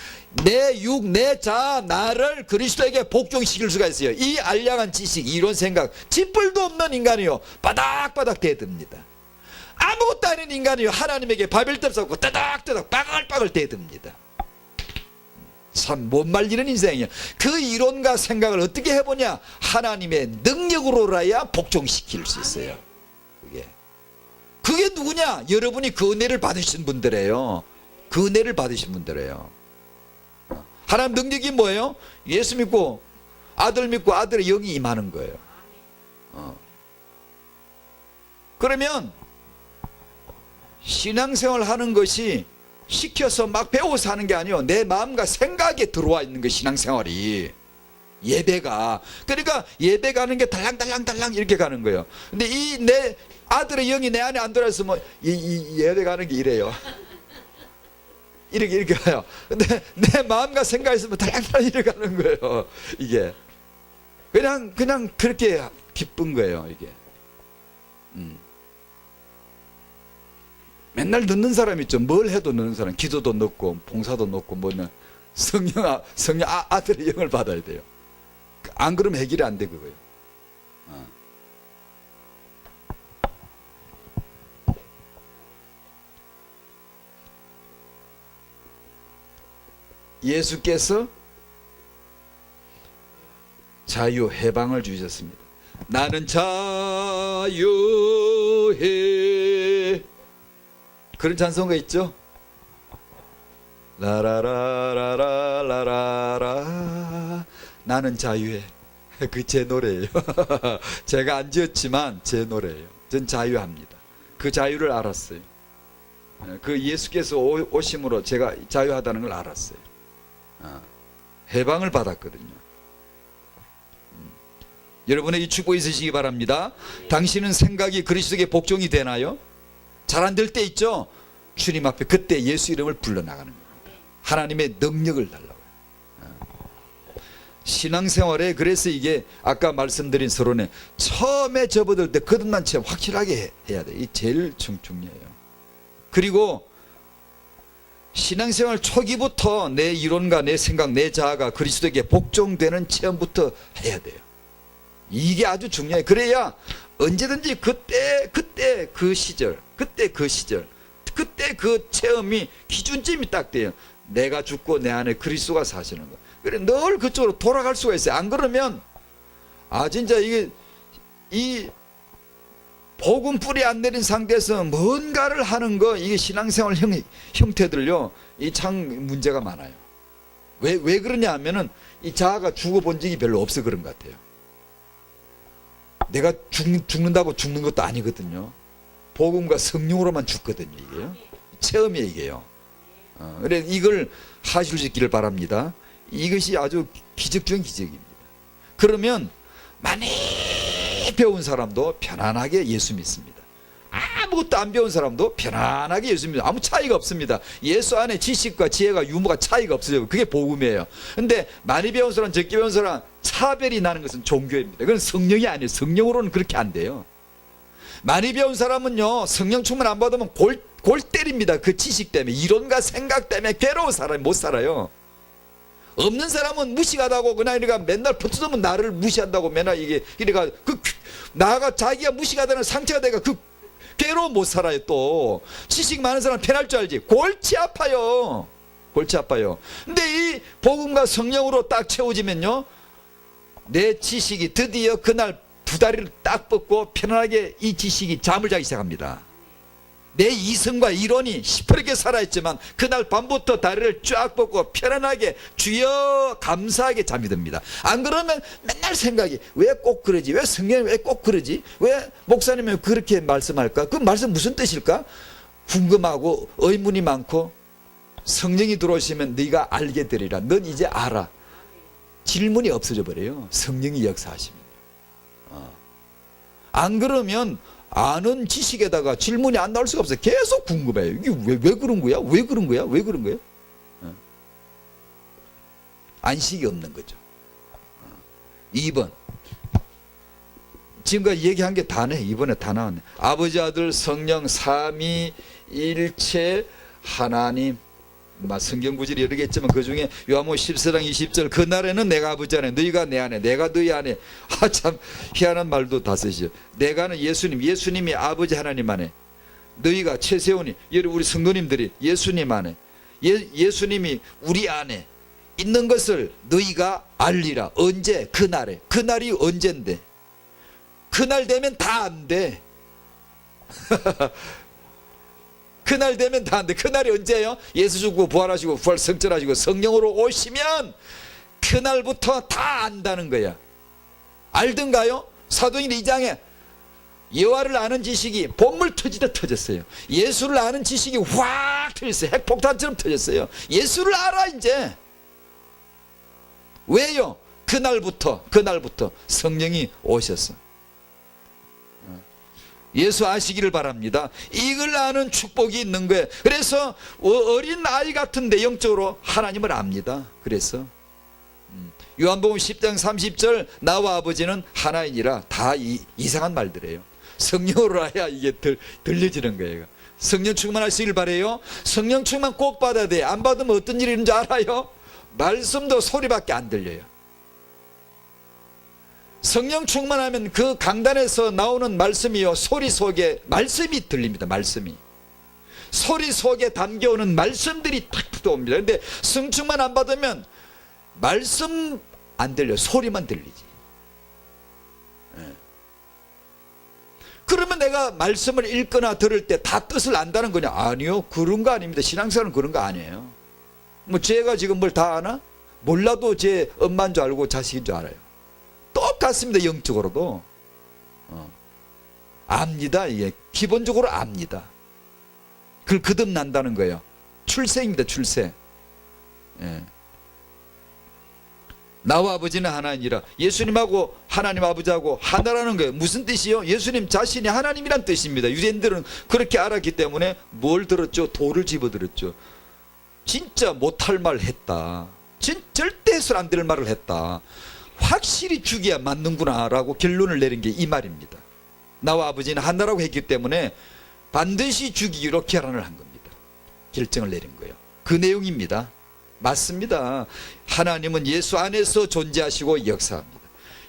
내 육, 내 자, 나를 그리스도에게 복종시킬 수가 있어요. 이 알량한 지식, 이론, 생각, 짓불도 없는 인간이요 바닥바닥 대듭니다. 아무것도 아닌 인간이요 하나님에게 바벨탑 쌓고 따닥따닥 빠글빠글 대듭니다. 참 못 말리는 인생이에요. 그 이론과 생각을 어떻게 해보냐? 하나님의 능력으로라야 복종시킬 수 있어요. 그게 누구냐? 여러분이 그 은혜를 받으신 분들이에요. 그 은혜를 받으신 분들이에요. 하나님 능력이 뭐예요? 예수 믿고 아들 믿고 아들의 영이 임하는 거예요. 그러면 신앙생활 하는 것이 시켜서 막 배워서 하는 게 아니에요. 내 마음과 생각에 들어와 있는 거 예배생활이. 예배가. 그러니까 예배 가는 게 달랑달랑달랑 이렇게 가는 거예요. 근데 이 내 아들의 영이 내 안에 안 들어있으면 이 예배 가는 게 이래요. 이렇게 가요. 근데 내 마음과 생각이 있으면 달랑달랑 이렇게 가는 거예요. 이게 그냥 그렇게 기쁜 거예요. 이게 맨날 늦는 사람 있죠. 뭘 해도 늦는 사람. 기도도 늦고 봉사도 늦고 뭐는 성령 아들의 영을 받아야 돼요. 안 그러면 해결이 안 돼 그거예요. 예수께서 자유 해방을 주셨습니다. 나는 자유해. 그런 찬송가 있죠? 라라라라라라라 나는 자유해. 그 제 노래예요. 제가 안 지었지만 제 노래예요. 전 자유합니다. 그 자유를 알았어요. 그 예수께서 오심으로 제가 자유하다는 걸 알았어요. 해방을 받았거든요. 여러분의 이 축복이 있으시기 바랍니다. 당신은 생각이 그리스도에게 복종이 되나요? 잘 안 될 때 있죠? 주님 앞에 그때 예수 이름을 불러나가는 겁니다. 하나님의 능력을 달라고요. 신앙생활에 그래서 이게 아까 말씀드린 서론에 처음에 접어들 때 그것만 참 확실하게 해야 돼요. 이게 제일 중요해요. 그리고 신앙생활 초기부터 내 이론과 내 생각, 내 자아가 그리스도에게 복종되는 체험부터 해야 돼요. 이게 아주 중요해요. 그래야 언제든지 그때 그 시절, 그때 그 체험이 기준점이 딱 돼요. 내가 죽고 내 안에 그리스도가 사시는 거. 그래 늘 그쪽으로 돌아갈 수가 있어요. 안 그러면 진짜 이게 이 복음 뿌리 안 내린 상태에서 뭔가를 하는 거 이게 신앙생활 형태들요 이 참 문제가 많아요. 왜 그러냐 하면은 이 자아가 죽어본 적이 별로 없어 그런 것 같아요. 내가 죽는다고 죽는 것도 아니거든요. 복음과 성령으로만 죽거든요. 이게요. 체험이에요 이게요. 그래 이걸 하실 수 있기를 바랍니다. 이것이 아주 기적적인 기적입니다. 그러면 많이 배운 사람도 편안하게 예수 믿습니다. 아무것도 안 배운 사람도 편안하게 예수 믿습니다. 아무 차이가 없습니다. 예수 안에 지식과 지혜가 유무가 차이가 없어요. 그게 복음이에요. 근데 많이 배운 사람 적게 배운 사람 차별이 나는 것은 종교입니다. 그건 성령이 아니에요. 성령으로는 그렇게 안 돼요. 많이 배운 사람은요 성령 충만 안 받으면 골 때립니다. 그 지식 때문에 이론과 생각 때문에 괴로운 사람이 못 살아요. 없는 사람은 무식하다고 그냥 이래가 맨날 붙어두면 나를 무시한다고 맨날 이래가 나가 자기가 무식하다는 상처가 돼가 괴로워 못 살아요. 또 지식 많은 사람 편할 줄 알지. 골치 아파요. 골치 아파요. 근데 이 복음과 성령으로 딱 채워지면요, 내 지식이 드디어 그날 두 다리를 딱 뻗고 편안하게 이 지식이 잠을 자기 시작합니다. 내 이성과 이론이 시퍼렇게 살아있지만 그날 밤부터 다리를 쫙 뻗고 편안하게 주여 감사하게 잠이 듭니다. 안 그러면 맨날 생각이 왜 꼭 그러지? 왜 성경이 왜 꼭 그러지? 왜 목사님이 그렇게 말씀할까? 그 말씀 무슨 뜻일까? 궁금하고 의문이 많고, 성령이 들어오시면 네가 알게 되리라. 넌 이제 알아. 질문이 없어져 버려요. 성령이 역사하십니다. 안 그러면 아는 지식에다가 질문이 안 나올 수가 없어요. 계속 궁금해요. 이게 왜 그런 거야? 왜 그런 거야? 왜 그런 거야? 안식이 없는 거죠. 2번. 지금까지 얘기한 게 다네. 이번에 다 나왔네. 아버지, 아들, 성령, 삼위일체 하나님. 성경 구절이 여러 개 있지만 그 중에 요한복음 14장 20절, 그날에는 내가 아버지 안에, 너희가 내 안에, 내가 너희 안에. 참 희한한 말도 다 쓰시죠. 내가는 예수님, 예수님이 아버지 하나님 안에, 너희가 최세원이, 우리 성도님들이 예수님 안에, 예수님이 우리 안에 있는 것을 너희가 알리라. 언제? 그날에. 그날이 언젠데? 그날 되면 다 안 돼. 그날 되면 다 안 돼. 그날이 언제예요? 예수 죽고 부활하시고 부활 성전하시고 성령으로 오시면 그날부터 다 안다는 거야. 알던가요? 사도행전 2장에 여호와를 아는 지식이 봇물 터지듯 터졌어요. 예수를 아는 지식이 확 터졌어요. 핵폭탄처럼 터졌어요. 예수를 알아 이제. 왜요? 그날부터 성령이 오셨어. 예수 아시기를 바랍니다. 이걸 아는 축복이 있는 거예요. 그래서 어린 아이 같은데 영적으로 하나님을 압니다. 그래서 요한복음 10장 30절, 나와 아버지는 하나이니라. 다 이상한 말들이에요. 성령으로 해야 이게 들려지는 거예요. 성령 충만하시길 바래요. 성령 충만 꼭 받아야 돼요. 안 받으면 어떤 일이 있는지 알아요? 말씀도 소리밖에 안 들려요. 성령 충만하면 그 강단에서 나오는 말씀이요, 소리 속에 말씀이 들립니다. 말씀이 소리 속에 담겨오는 말씀들이 탁 옵니다. 그런데 성충만 안 받으면 말씀 안 들려, 소리만 들리지. 그러면 내가 말씀을 읽거나 들을 때 다 뜻을 안다는 거냐? 아니요, 그런 거 아닙니다. 신앙생활은 그런 거 아니에요. 뭐 제가 지금 뭘 다 아나? 몰라도 제 엄마인 줄 알고 자식인 줄 알아요. 똑같습니다. 영적으로도 압니다. 이게 기본적으로 압니다. 그걸 거듭난다는 거예요. 출세입니다. 출세. 예. 나와 아버지는 하나니라. 예수님하고 하나님 아버지하고 하나라는 거예요. 무슨 뜻이요? 예수님 자신이 하나님이란 뜻입니다. 유대인들은 그렇게 알았기 때문에 뭘 들었죠? 돌을 집어들었죠. 진짜 못할 말 했다. 절대 해서는 안 될 말을 했다. 확실히 죽여야 맞는구나 라고 결론을 내린 게 이 말입니다. 나와 아버지는 하나라고 했기 때문에 반드시 죽이기로 결론을 한 겁니다. 결정을 내린 거예요. 그 내용입니다. 맞습니다. 하나님은 예수 안에서 존재하시고 역사합니다.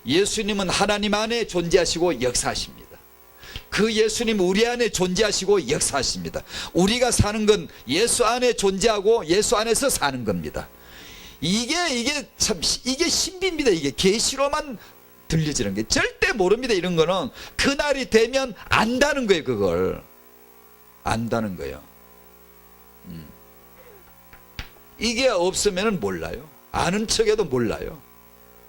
예수님은 하나님 안에 존재하시고 역사하십니다. 그 예수님 우리 안에 존재하시고 역사하십니다. 우리가 사는 건 예수 안에 존재하고 예수 안에서 사는 겁니다. 이게 신비입니다. 이게 계시로만 들려지는 게 절대 모릅니다. 이런 거는 그날이 되면 안다는 거예요. 그걸 안다는 거예요. 이게 없으면 몰라요. 아는 척해도 몰라요.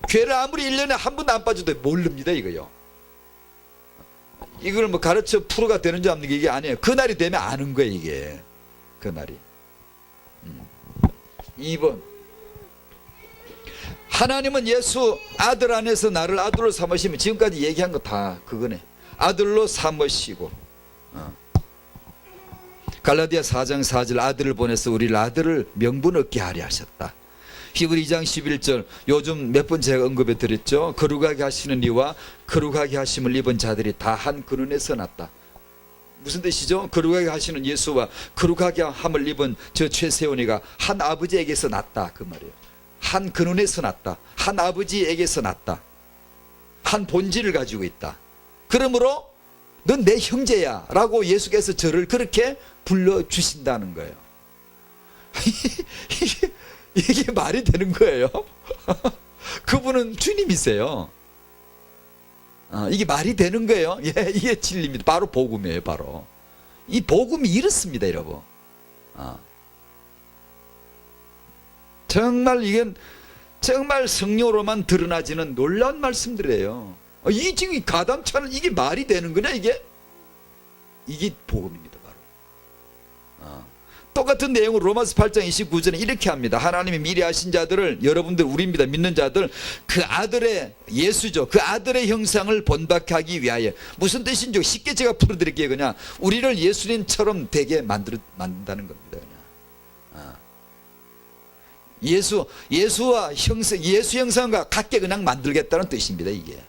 교회를 아무리 1년에 한 번도 안 빠져도 모릅니다. 이거요. 이걸 뭐 가르쳐 프로가 되는 줄 아는 게 이게 아니에요. 그날이 되면 아는 거예요. 이게 그날이. 2번, 하나님은 예수 아들 안에서 나를 아들로 삼으시면, 지금까지 얘기한 거 다 그거네. 아들로 삼으시고, 갈라디아 4장 4절, 아들을 보내서 우리를 아들을 명분 얻게 하려 하셨다. 히브리 2장 11절, 요즘 몇 번 제가 언급해 드렸죠. 거룩하게 하시는 이와 거룩하게 하심을 입은 자들이 다 한 근원에서 났다. 무슨 뜻이죠? 거룩하게 하시는 예수와 거룩하게 함을 입은 저 최세원이가 한 아버지에게서 났다, 그 말이에요. 한 근원에서 났다. 한 아버지에게서 났다. 한 본질을 가지고 있다. 그러므로 넌 내 형제야 라고 예수께서 저를 그렇게 불러주신다는 거예요. 이게 말이 되는 거예요? 그분은 주님이세요. 이게 말이 되는 거예요? 예, 이게 진리입니다. 바로 복음이에요. 바로 이 복음이 이렇습니다, 여러분. 정말 이건 정말 성령으로만 드러나지는 놀라운 말씀들이에요. 이 지금 가담차는 이게 말이 되는 거냐 이게? 이게 복음입니다, 바로. 똑같은 내용을 로마서 8장 29절에 이렇게 합니다. 하나님이 미리 하신 자들을, 여러분들 우리입니다, 믿는 자들, 그 아들의, 예수죠, 그 아들의 형상을 본받게 위하여. 무슨 뜻인지 쉽게 제가 풀어드릴게요. 그냥 우리를 예수님처럼 되게 만든다는 겁니다. 그냥 예수와 형상, 예수 형상과 같게 그냥 만들겠다는 뜻입니다, 이게.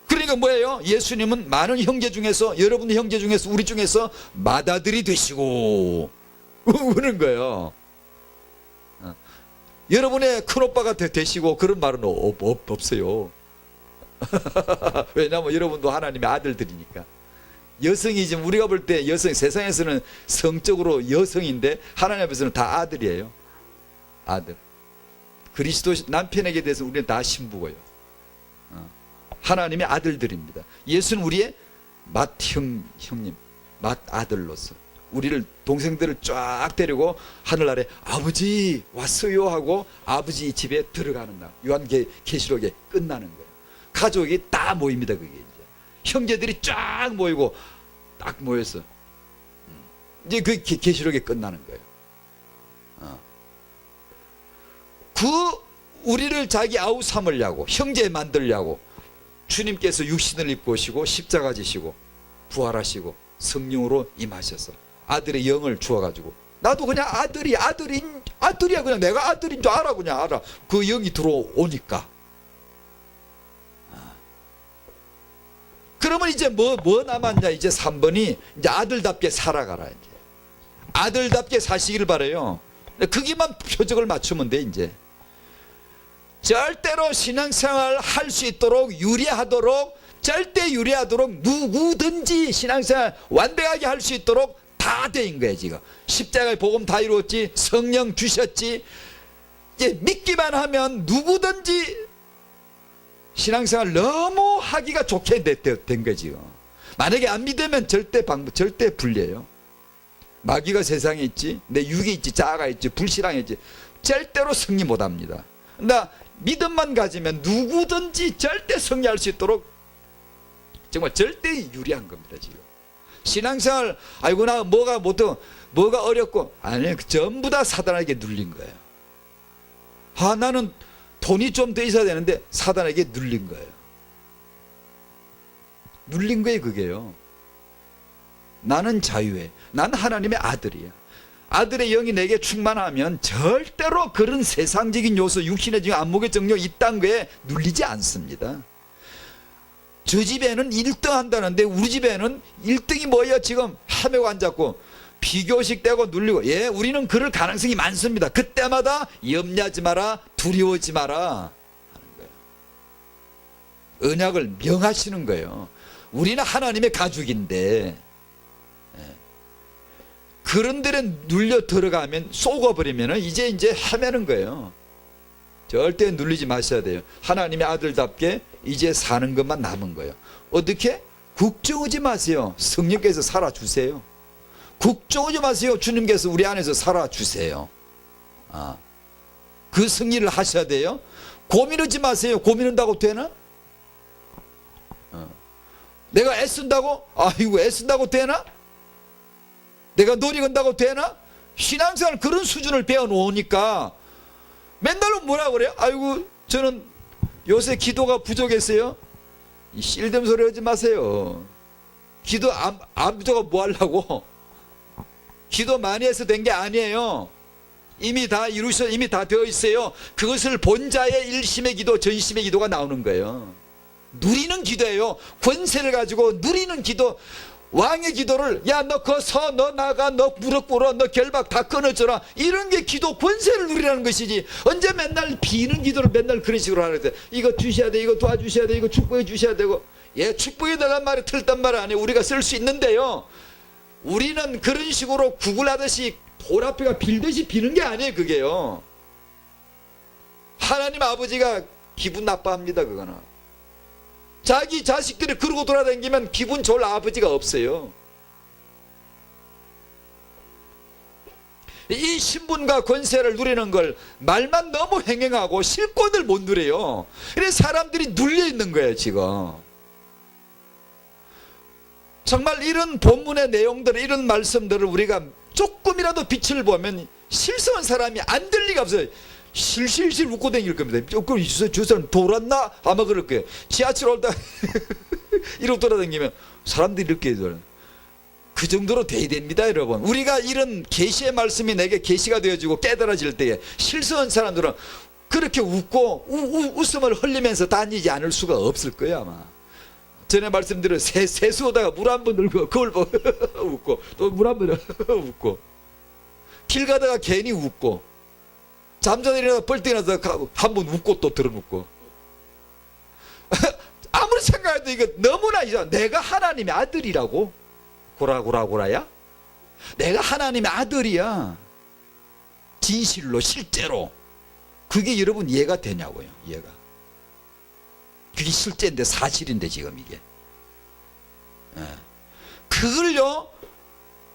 그러니까 뭐예요? 예수님은 많은 형제 중에서, 여러분의 형제 중에서, 우리 중에서 맏아들이 되시고 그런 거예요. 여러분의 큰오빠가 되시고 그런 말은 없어요. 왜냐하면 여러분도 하나님의 아들들이니까. 여성이 지금 우리가 볼 때 여성, 세상에서는 성적으로 여성인데 하나님 앞에서는 다 아들이에요. 아들. 그리스도 남편에게 대해서 우리는 다 신부고요. 하나님의 아들들입니다. 예수는 우리의 맏형님, 맏아들로서 우리를, 동생들을 쫙 데리고 하늘나라에 아버지 왔어요 하고 아버지 집에 들어가는 날, 요한계시록에 끝나는 거예요. 가족이 다 모입니다. 그게 이제 형제들이 쫙 모이고 딱 모여서 이제 그 계시록에 끝나는 거예요. 그 우리를 자기 아우 삼으려고, 형제 만들려고 주님께서 육신을 입고 오시고 십자가 지시고 부활하시고 성령으로 임하셔서 아들의 영을 주어가지고, 나도 그냥 아들이야, 그냥 내가 아들인 줄 알아, 그냥 알아. 그 영이 들어오니까. 그러면 이제 뭐 남았냐? 이제 3번이 이제 아들답게 살아가라. 이제 아들답게 사시기를 바래요. 거기만 표적을 맞추면 돼. 이제 절대로 신앙생활 할 수 있도록 유리하도록, 절대 유리하도록, 누구든지 신앙생활 완벽하게 할 수 있도록 다 된 거예요. 지금 십자가의 복음 다 이루었지, 성령 주셨지, 이제 믿기만 하면 누구든지 신앙생활 너무 하기가 좋게 된 거예요. 지금 만약에 안 믿으면 절대 불리해요. 마귀가 세상에 있지, 내 육이 있지, 자아가 있지, 불신앙이 있지, 절대로 승리 못합니다. 나 믿음만 가지면 누구든지 절대 승리할 수 있도록 정말 절대 유리한 겁니다. 지금 신앙생활, 아이고 나 뭐가 어렵고, 아니, 전부 다 사단에게 눌린 거예요. 나는 돈이 좀 더 있어야 되는데 사단에게 눌린 거예요. 눌린 거예요. 그게요. 나는 자유해. 난 하나님의 아들이야. 아들의 영이 내게 충만하면 절대로 그런 세상적인 요소, 육신의 지금 안목의 정욕 이딴 거에 눌리지 않습니다. 저 집에는 1등 한다는데 우리 집에는 1등이 뭐예요? 지금 헤매고 앉았고 비교식 되고 눌리고. 예, 우리는 그럴 가능성이 많습니다. 그때마다 염려하지 마라, 두려워하지 마라 하는 거예요. 언약을 명하시는 거예요. 우리는 하나님의 가족인데, 그런 데에 눌려 들어가면, 속아버리면 이제 헤매는 거예요. 절대 눌리지 마셔야 돼요. 하나님의 아들답게 이제 사는 것만 남은 거예요. 어떻게? 걱정하지 마세요. 성령께서 살아주세요. 걱정하지 마세요. 주님께서 우리 안에서 살아주세요. 그 승리를 하셔야 돼요. 고민하지 마세요. 고민한다고 되나? 내가 애쓴다고? 아이고, 애쓴다고 되나? 내가 노력한다고 되나? 신앙생활 그런 수준을 배워놓으니까 맨날 뭐라 그래요? 아이고, 저는 요새 기도가 부족했어요. 이 실담 소리 하지 마세요. 기도 안 부족하고 뭐 하려고? 기도 많이 해서 된 게 아니에요. 이미 다 이미 다 되어 있어요. 그것을 본자의 일심의 기도, 전심의 기도가 나오는 거예요. 누리는 기도예요. 권세를 가지고 누리는 기도. 왕의 기도를, 야, 너 거서, 너 나가, 너 무릎 꿇어, 너 결박 다 끊어줘라, 이런 게 기도 권세를 누리라는 것이지, 언제 맨날 비는 기도를 맨날 그런 식으로 하는데, 이거 주셔야 돼, 이거 도와주셔야 돼, 이거 축복해 주셔야 되고, 예, 축복이 들어간 말이 틀렸단 말 아니에요. 우리가 쓸 수 있는데요. 우리는 그런 식으로 구글하듯이 돌 앞에가 빌듯이 비는 게 아니에요. 그게요. 하나님 아버지가 기분 나빠합니다. 그거는. 자기 자식들이 그러고 돌아다니면 기분 좋을 아버지가 없어요. 이 신분과 권세를 누리는 걸 말만 너무 횡행하고 실권을 못 누려요. 그래서 사람들이 눌려 있는 거예요. 지금 정말 이런 본문의 내용들, 이런 말씀들을 우리가 조금이라도 빛을 보면 실수한 사람이 안 될 리가 없어요. 실실실 웃고 다닐 겁니다. 조금 저 사람 돌았나? 아마 그럴 거예요. 지하철 올다 이러고 돌아다니면 사람들이 이렇게 해요. 그 정도로 돼야 됩니다, 여러분. 우리가 이런 계시의 말씀이 내게 계시가 되어지고 깨달아질 때에 실수한 사람들은 그렇게 웃고 웃음을 흘리면서 다니지 않을 수가 없을 거예요, 아마. 전에 말씀드린 세수하다가 물 한 번 들고 그걸 웃고 또 물 한 번 웃고 길 가다가 괜히 웃고 잠자다 일어나서 벌떡 일어나서 한 번 웃고 또 들어눕고 아무리 생각해도 이거 너무나 이상. 내가 하나님의 아들이라고? 고라야? 내가 하나님의 아들이야. 진실로 실제로. 그게 여러분 이해가 되냐고요. 이해가. 그게 실제인데 사실인데 지금 이게. 그걸요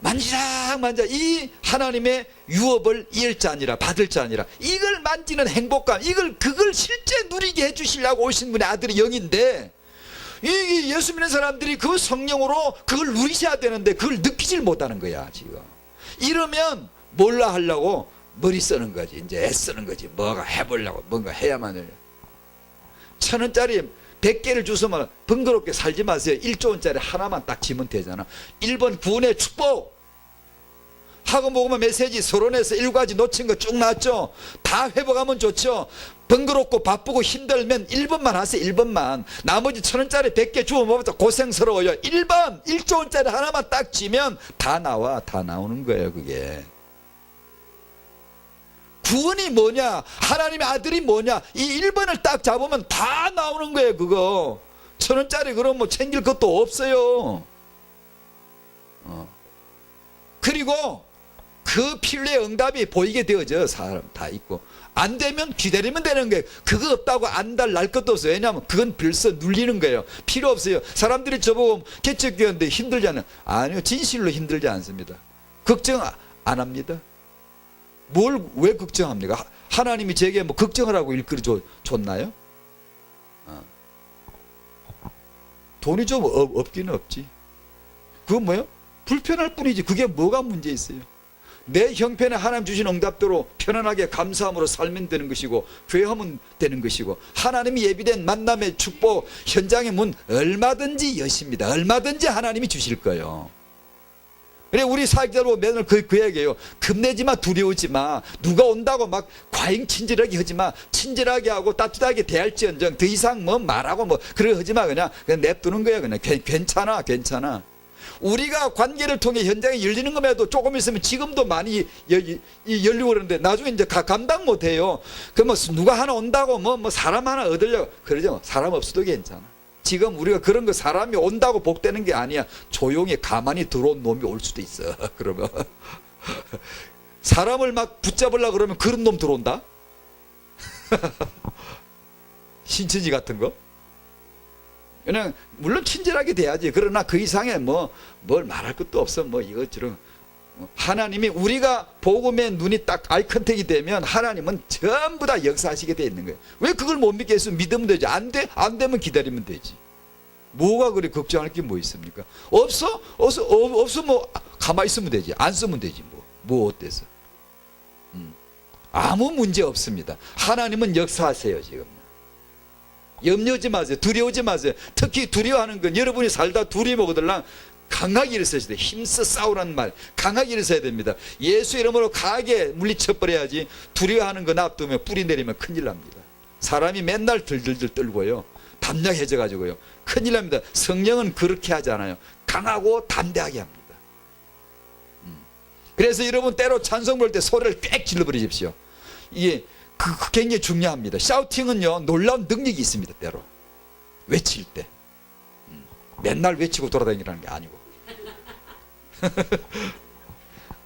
만지작 이 하나님의 유업을 이을 자 아니라 받을 자 아니라 이걸 만지는 행복감, 그걸 실제 누리게 해주시려고 오신 분의 아들이 영인데 이 예수 믿는 사람들이 그 성령으로 그걸 누리셔야 되는데 그걸 느끼질 못하는 거야 지금. 이러면 몰라 하려고 머리 쓰는 거지. 이제 애쓰는 거지. 뭐가 해보려고 뭔가 해야만 해요. 1,000원짜리 100개를 주서만 번거롭게 살지 마세요. 1조 원짜리 하나만 딱 지면 되잖아. 1번 구원의 축복 하고 먹으면 메시지 서론에서 1가지 놓친 거 쭉 나왔죠. 다 회복하면 좋죠. 번거롭고 바쁘고 힘들면 1번만 하세요. 1번만. 나머지 1,000원짜리 100개 주워 먹어서 고생스러워요. 1번 1조 원짜리 하나만 딱 지면 다 나와. 다 나오는 거예요. 그게 구원이 뭐냐, 하나님의 아들이 뭐냐, 이 1번을 딱 잡으면 다 나오는 거예요. 그거 1,000원짜리 그럼 뭐 챙길 것도 없어요. 그리고 그 필요의 응답이 보이게 되어져. 사람 다 있고 안 되면 기다리면 되는 거예요. 그거 없다고 안달 날 것도 없어요. 왜냐하면 그건 벌써 눌리는 거예요. 필요 없어요. 사람들이 저보고 개척교회인데 힘들지 않아요. 아니요, 진실로 힘들지 않습니다. 걱정 안 합니다. 뭘 왜 걱정합니까? 하나님이 제게 뭐 걱정하라고 일거리 줬나요? 돈이 좀 없기는 없지. 그건 뭐예요? 불편할 뿐이지. 그게 뭐가 문제 있어요? 내 형편에 하나님 주신 응답대로 편안하게 감사함으로 살면 되는 것이고 회하면 되는 것이고 하나님이 예비된 만남의 축복 현장의 문 얼마든지 여십니다. 얼마든지 하나님이 주실 거예요. 그래 우리 사역자로 맨날 그 얘기해요. 겁내지 마, 두려우지 마. 누가 온다고 막 과잉 친절하게 하지 마. 친절하게 하고 따뜻하게 대할지언정 더 이상 뭐 말하고 뭐 그래 하지 마. 그냥 냅두는 거야. 그냥 괜찮아. 우리가 관계를 통해 현장이 열리는 것에도 조금 있으면 지금도 많이 열리고 그러는데 나중에 이제 감당 못 해요. 그러면 누가 하나 온다고 뭐 사람 하나 얻으려고 그러죠. 사람 없어도 괜찮아. 지금 우리가 그런 거 사람이 온다고 복되는 게 아니야. 조용히 가만히 들어온 놈이 올 수도 있어. 그러면 사람을 막 붙잡으려고 그러면 그런 놈 들어온다. 신천지 같은 거. 그냥 물론 친절하게 돼야지. 그러나 그 이상에 뭘 말할 것도 없어. 뭐 이것저것. 하나님이 우리가 복음의 눈이 딱 아이 컨택이 되면 하나님은 전부 다 역사하시게 돼 있는 거예요. 왜 그걸 못 믿겠어? 믿으면 되지. 안 되면 기다리면 되지. 뭐가 그래 걱정할 게 뭐 있습니까? 없어 뭐 가만히 있으면 되지. 안 쓰면 되지. 뭐 어때서? 아무 문제 없습니다. 하나님은 역사하세요. 지금 염려하지 마세요. 두려워하지 마세요. 특히 두려워하는 건 여러분이 살다 두려워 먹으들랑 강하게 일어서야 돼. 힘써 싸우라는 말 강하게 일어서야 됩니다. 예수 이름으로 강하게 물리쳐버려야지. 두려워하는 거 놔두면 뿌리 내리면 큰일 납니다. 사람이 맨날 들들들 떨고요. 담력해져 가지고요. 큰일 납니다. 성령은 그렇게 하지 않아요. 강하고 담대하게 합니다. 그래서 여러분 때로 찬송 볼 때 소리를 꽥 질러버리십시오. 이게 굉장히 중요합니다. 샤우팅은요 놀라운 능력이 있습니다. 때로 외칠 때 맨날 외치고 돌아다니라는 게 아니고.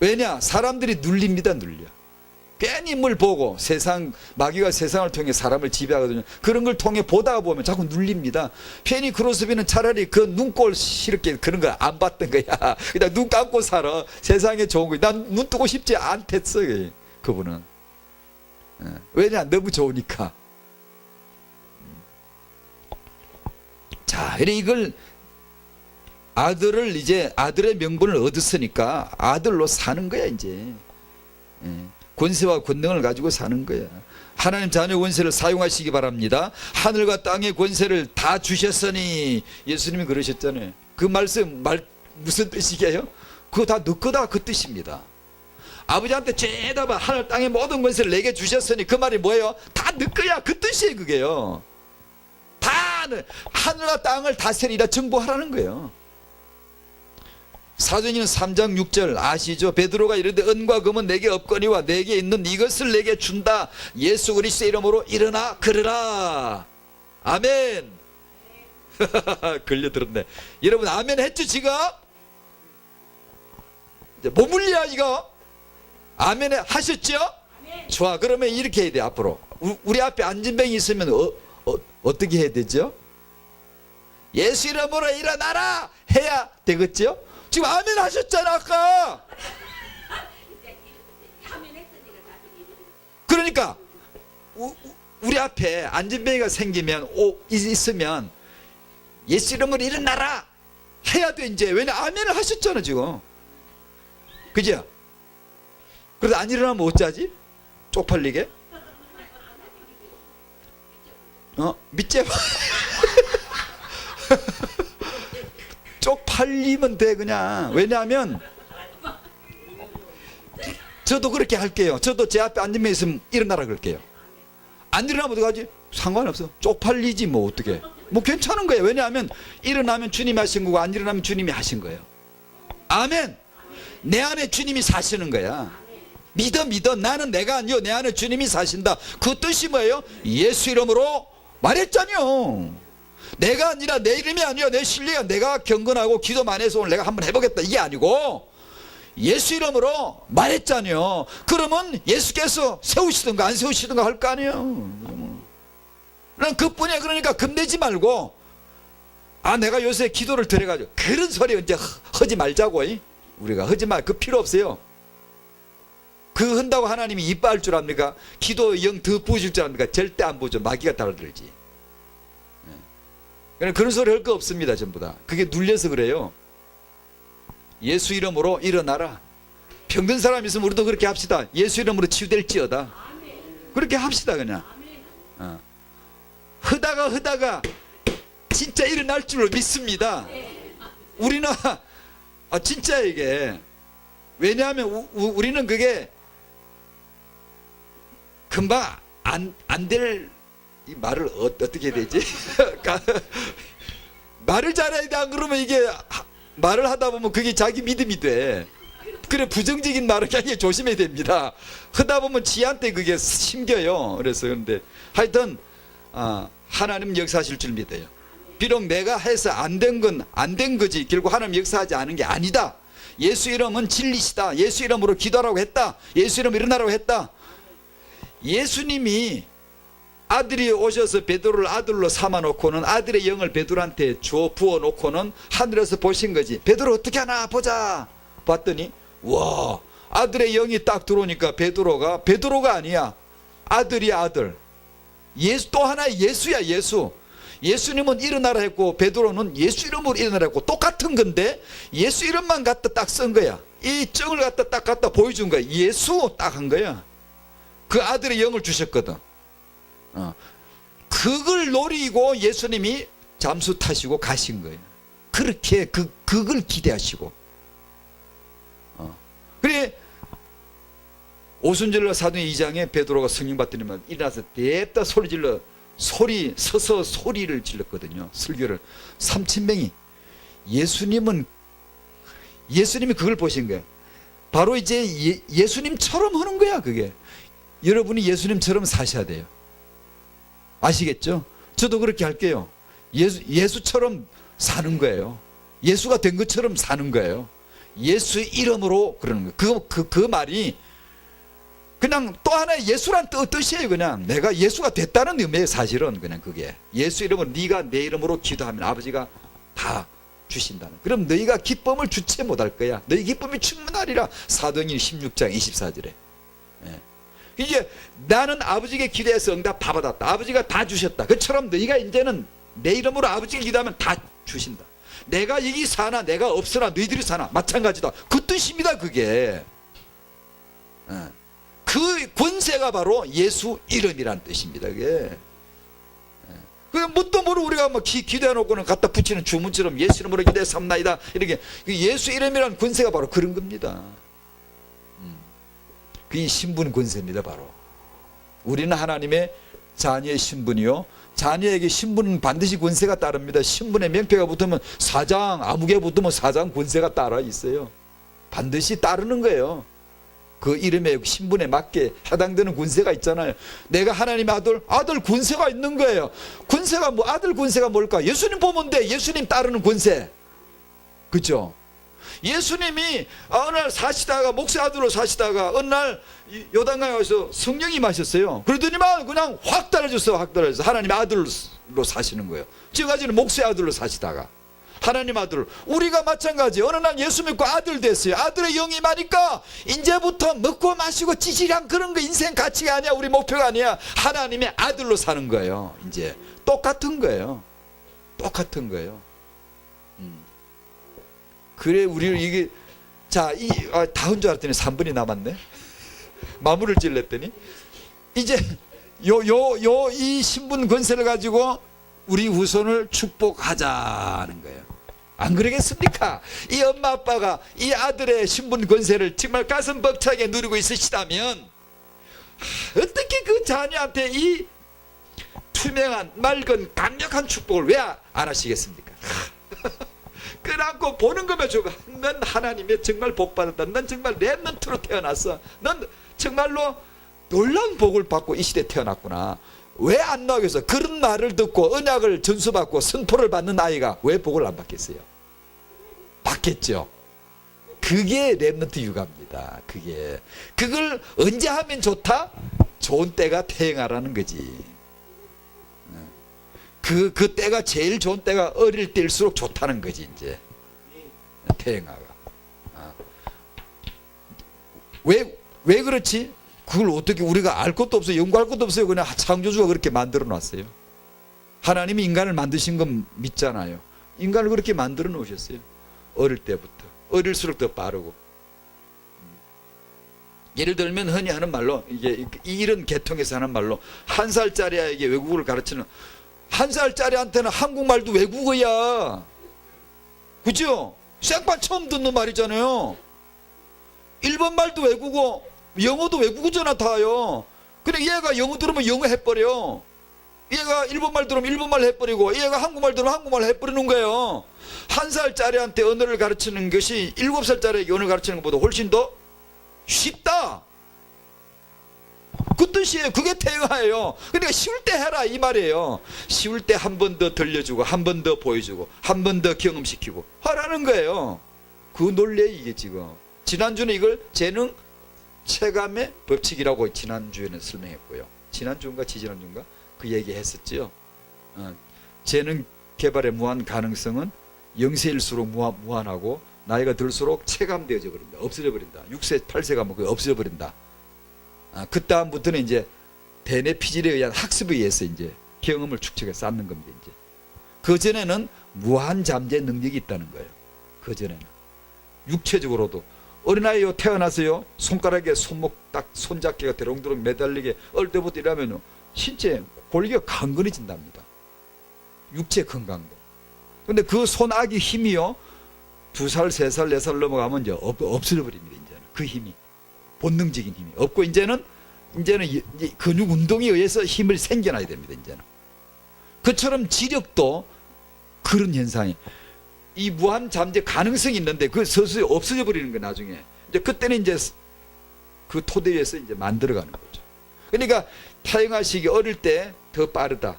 왜냐? 사람들이 눌립니다. 눌려. 괜히 뭘 보고 세상, 마귀가 세상을 통해 사람을 지배하거든요. 그런 걸 통해 보다가 보면 자꾸 눌립니다. 괜히 크로스비는 차라리 그 눈꼴 싫게 그런 거 안 봤던 거야. 그냥 눈 감고 살아. 세상에 좋은 거. 난 눈 뜨고 싶지 않댔어. 그분은. 왜냐? 너무 좋으니까. 자, 이걸 아들을 이제 아들의 명분을 얻었으니까 아들로 사는 거야 이제. 권세와 권능을 가지고 사는 거야. 하나님 자녀 권세를 사용하시기 바랍니다. 하늘과 땅의 권세를 다 주셨으니 예수님이 그러셨잖아요. 그 말씀 무슨 뜻이게요? 그거 다 너 거다 그 뜻입니다. 아버지한테 죄다 봐 하늘 땅의 모든 권세를 내게 주셨으니 그 말이 뭐예요? 다 너 거야 그 뜻이에요. 그게요. 다 하늘과 땅을 다스리라 정보하라는 거예요. 사도행전 3장 6절 아시죠? 베드로가 이르되 은과 금은 내게 없거니와 내게 있는 이것을 내게 준다. 예수 그리스도의 이름으로 일어나 걸으라. 아멘. 걸려들었네. 여러분 아멘 했죠 지금? 이제 뭐 물려 이거? 아멘 하셨죠? 좋아. 그러면 이렇게 해야 돼. 앞으로 우리 앞에 안진뱅이 있으면 어떻게 해야 되죠? 예수 이름으로 일어나라 해야 되겠죠? 지금 아멘 하셨잖아 아까. 그러니까 우리 앞에 안진뱅이가 생기면 있으면 예수 이름으로 일어나라 해야 돼 이제. 왜냐 아멘을 하셨잖아 지금. 그죠? 그래도 안 일어나면 어쩌지? 쪽팔리게? 밑에 쪽팔리면 돼 그냥. 왜냐하면 저도 그렇게 할게요. 저도 제 앞에 앉으면 있으면 일어나라 그럴게요. 안 일어나면 어떡하지? 상관없어. 쪽팔리지 뭐 어떻게. 뭐 괜찮은 거예요. 왜냐하면 일어나면 주님이 하신 거고 안 일어나면 주님이 하신 거예요. 아멘. 내 안에 주님이 사시는 거야. 믿어. 나는 내가 아니요 내 안에 주님이 사신다. 그 뜻이 뭐예요? 예수 이름으로 말했잖요. 내가 아니라 내 이름이 아니야 내 실력이야. 내가 경건하고 기도 많이 해서 오늘 내가 한번 해보겠다 이게 아니고 예수 이름으로 말했잖요. 그러면 예수께서 세우시든가 안 세우시든가 할 거 아니에요. 난 그뿐이야. 그러니까 겁내지 말고 내가 요새 기도를 드려가지고 그런 소리 이제 하지 말자고. 우리가 하지 말. 그 필요 없어요. 그 한다고 하나님이 이뻐할 줄 압니까? 기도 영 더 부으실 줄 압니까? 절대 안 부죠. 마귀가 달아들지. 그런 소리 할 거 없습니다. 전부 다 그게 눌려서 그래요. 예수 이름으로 일어나라. 병든 사람 있으면 우리도 그렇게 합시다. 예수 이름으로 치유될지어다. 그렇게 합시다 그냥. 하다가 진짜 일어날 줄로 믿습니다. 우리는 진짜 이게 왜냐하면 우리는 그게 금방 안 될 이 말을 어떻게 해야 되지? 말을 잘해야 돼. 안 그러면 이게 말을 하다 보면 그게 자기 믿음이 돼. 그래 부정적인 말을 굉장히 조심해야 됩니다. 하다 보면 지한테 그게 심겨요. 그래서 그런데 하여튼 하나님 역사하실 줄 믿어요. 비록 내가 해서 안 된 건 안 된 거지 결국 하나님 역사하지 않은 게 아니다. 예수 이름은 진리시다. 예수 이름으로 기도하라고 했다. 예수 이름 일어나라고 했다. 예수님이 아들이 오셔서 베드로를 아들로 삼아놓고는 아들의 영을 베드로한테 부어놓고는 하늘에서 보신 거지. 베드로 어떻게 하나 보자 봤더니 와 아들의 영이 딱 들어오니까 베드로가 아니야. 아들이야 아들. 예수 또 하나의 예수야 예수. 예수님은 일어나라 했고 베드로는 예수 이름으로 일어나라 했고 똑같은 건데 예수 이름만 갖다 딱 쓴 거야. 이 정을 갖다 보여준 거야. 예수 딱 한 거야. 그 아들의 영을 주셨거든. 그걸 노리고 예수님이 잠수 타시고 가신 거예요. 그렇게 그걸 기대하시고. 그래 오순절날 사도행 2장에 베드로가 성령 받더니만 일어나서 냅다 서서 소리를 질렀거든요. 설교를 3,000명이. 예수님이 그걸 보신 거예요. 바로 이제 예수님처럼 하는 거야. 그게 여러분이 예수님처럼 사셔야 돼요. 아시겠죠? 저도 그렇게 할게요. 예수처럼 사는 거예요. 예수가 된 것처럼 사는 거예요. 예수 이름으로 그러는 거예요. 그 말이 그냥 또 하나의 예수란 뜻이에요. 그냥 내가 예수가 됐다는 의미예요. 사실은 그냥 그게 예수 이름으로 네가 내 이름으로 기도하면 아버지가 다 주신다는. 그럼 너희가 기쁨을 주체 못할 거야. 너희 기쁨이 충만하리라. 사도행전 16장 24절에. 예. 이제 나는 아버지에게 기도해서 응답 다 받았다. 아버지가 다 주셨다. 그처럼 너희가 이제는 내 이름으로 아버지에게 기도하면 다 주신다. 내가 여기 사나 내가 없으나 너희들이 사나 마찬가지다. 그 뜻입니다. 그게. 예. 그 권세가 바로 예수 이름이란 뜻입니다. 그게. 그 뭣도 모르고 우리가 뭐 기도해 놓고는 갖다 붙이는 주문처럼 예수 이름으로 기도해 삼나이다 이렇게. 예수 이름이란 권세가 바로 그런 겁니다. 그게 신분 권세입니다. 바로 우리는 하나님의 자녀의 신분이요, 자녀에게 신분은 반드시 권세가 따릅니다. 신분에 명패가 붙으면 사장, 아무개 붙으면 사장 권세가 따라 있어요. 반드시 따르는 거예요. 그 이름에 신분에 맞게 해당되는 권세가 있잖아요. 내가 하나님의 아들 권세가 있는 거예요. 권세가 뭐, 아들 권세가 뭘까? 예수님 보면 돼. 예수님 따르는 권세. 그죠? 예수님이 어느 날 사시다가, 목사 아들로 사시다가 어느 날 요단강에 가서 성령이 마셨어요. 그러더니만 그냥 확 달라졌어요. 확 달라졌어요. 하나님의 아들로 사시는 거예요. 지금까지는 목사의 아들로 사시다가 하나님 아들. 우리가 마찬가지. 어느 날 예수 믿고 아들 됐어요. 아들의 영이 많으니까 이제부터 먹고 마시고 찌질한 그런 거 인생 가치가 아니야. 우리 목표가 아니야. 하나님의 아들로 사는 거예요. 이제 똑같은 거예요. 똑같은 거예요. 그래 우리를 이게 다은 줄 알았더니 3분이 남았네. 마무리를 질렀더니 이제 이 신분 권세를 가지고 우리 후손을 축복하자는 거예요. 안 그러겠습니까? 이 엄마 아빠가 이 아들의 신분 권세를 정말 가슴 벅차게 누리고 있으시다면 어떻게 그 자녀한테 이 투명한 맑은 강력한 축복을 왜 안 하시겠습니까? 끌안고 보는 거면 좋아. 넌 하나님의 정말 복받았다. 넌 정말 렘넌트로 태어났어. 넌 정말로 놀라운 복을 받고 이 시대에 태어났구나. 왜 안 나오겠어? 그런 말을 듣고 언약을 전수받고 선포를 받는 아이가 왜 복을 안 받겠어요? 받겠죠. 그게 렘넌트 육아입니다. 그걸 언제 하면 좋다? 좋은 때가 태어나라는 거지. 그 때가 제일 좋은 때가 어릴 때일수록 좋다는 거지. 이제 태어나가. 왜 그렇지? 그걸 어떻게 우리가 알 것도 없어요. 연구할 것도 없어요. 그냥 창조주가 그렇게 만들어 놨어요. 하나님이 인간을 만드신 건 믿잖아요. 인간을 그렇게 만들어 놓으셨어요. 어릴 때부터. 어릴수록 더 빠르고. 예를 들면 흔히 하는 말로, 이게 이런 계통에서 하는 말로, 1살짜리 아이에게 외국어를 가르치는, 1살짜리한테는 한국말도 외국어야. 그죠? 생판 처음 듣는 말이잖아요. 일본말도 외국어, 영어도 외국어잖아. 다요. 근데 얘가 영어 들으면 영어 해버려. 얘가 일본말 들으면 일본말 해버리고, 얘가 한국말 들으면 한국말 해버리는 거예요. 1살짜리한테 언어를 가르치는 것이 7살짜리에게 언어를 가르치는 것보다 훨씬 더 쉽다. 그 뜻이에요. 그게 태화예요. 그러니까 쉬울 때 해라 이 말이에요. 쉬울 때 한 번 더 들려주고, 한 번 더 보여주고, 한 번 더 경험시키고 하라는 거예요. 그 논리에 이게 지금. 지난주는 이걸 재능 체감의 법칙이라고 지난주에는 설명했고요. 지난주인가 지지난주인가 그 얘기 했었죠. 재능 개발의 무한 가능성은 영세일수록 무한하고 나이가 들수록 체감되어져 버린다. 없어져 버린다. 6세 8세가 뭐 없어져 버린다. 그 다음부터는 이제 대뇌 피질에 의한 학습에 의해서 이제 경험을 축적해 쌓는 겁니다. 이제 그 전에는 무한 잠재 능력이 있다는 거예요. 그 전에는 육체적으로도 어린아이요 태어나서요 손가락에 손목 딱 손잡기가 대롱대롱 매달리게 어릴 때부터 이러면요 신체 골기가 강건해진답니다. 육체 건강도. 근데 그 손아기 힘이요 2살, 3살, 4살 넘어가면 이제 없어져 버립니다. 이제는 그 힘이 본능적인 힘이 없고 이제는 근육 운동에 의해서 힘을 생겨나야 됩니다. 이제는 그처럼 지력도 그런 현상이 이 무한 잠재 가능성이 있는데 그 서서히 없어져 버리는 거 나중에 이제 그때는 이제 그 토대 위에서 이제 만들어가는 거죠. 그러니까 타영아 시기 어릴 때 더 빠르다.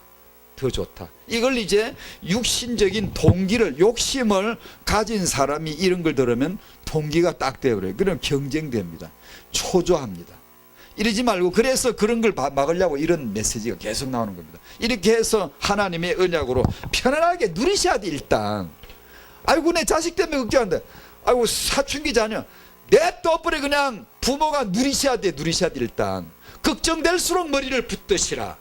더 좋다. 이걸 이제 육신적인 동기를, 욕심을 가진 사람이 이런 걸 들으면 동기가 딱 되어버려요. 그럼 경쟁됩니다. 초조합니다. 이러지 말고, 그래서 그런 걸 막으려고 이런 메시지가 계속 나오는 겁니다. 이렇게 해서 하나님의 언약으로 편안하게 누리셔야 돼. 일단 아이고 내 자식 때문에 걱정한다, 아이고 사춘기 자녀, 냅둬버려. 그냥 부모가 누리셔야 돼. 누리셔야 돼. 일단 걱정될수록 머리를 붙드시라.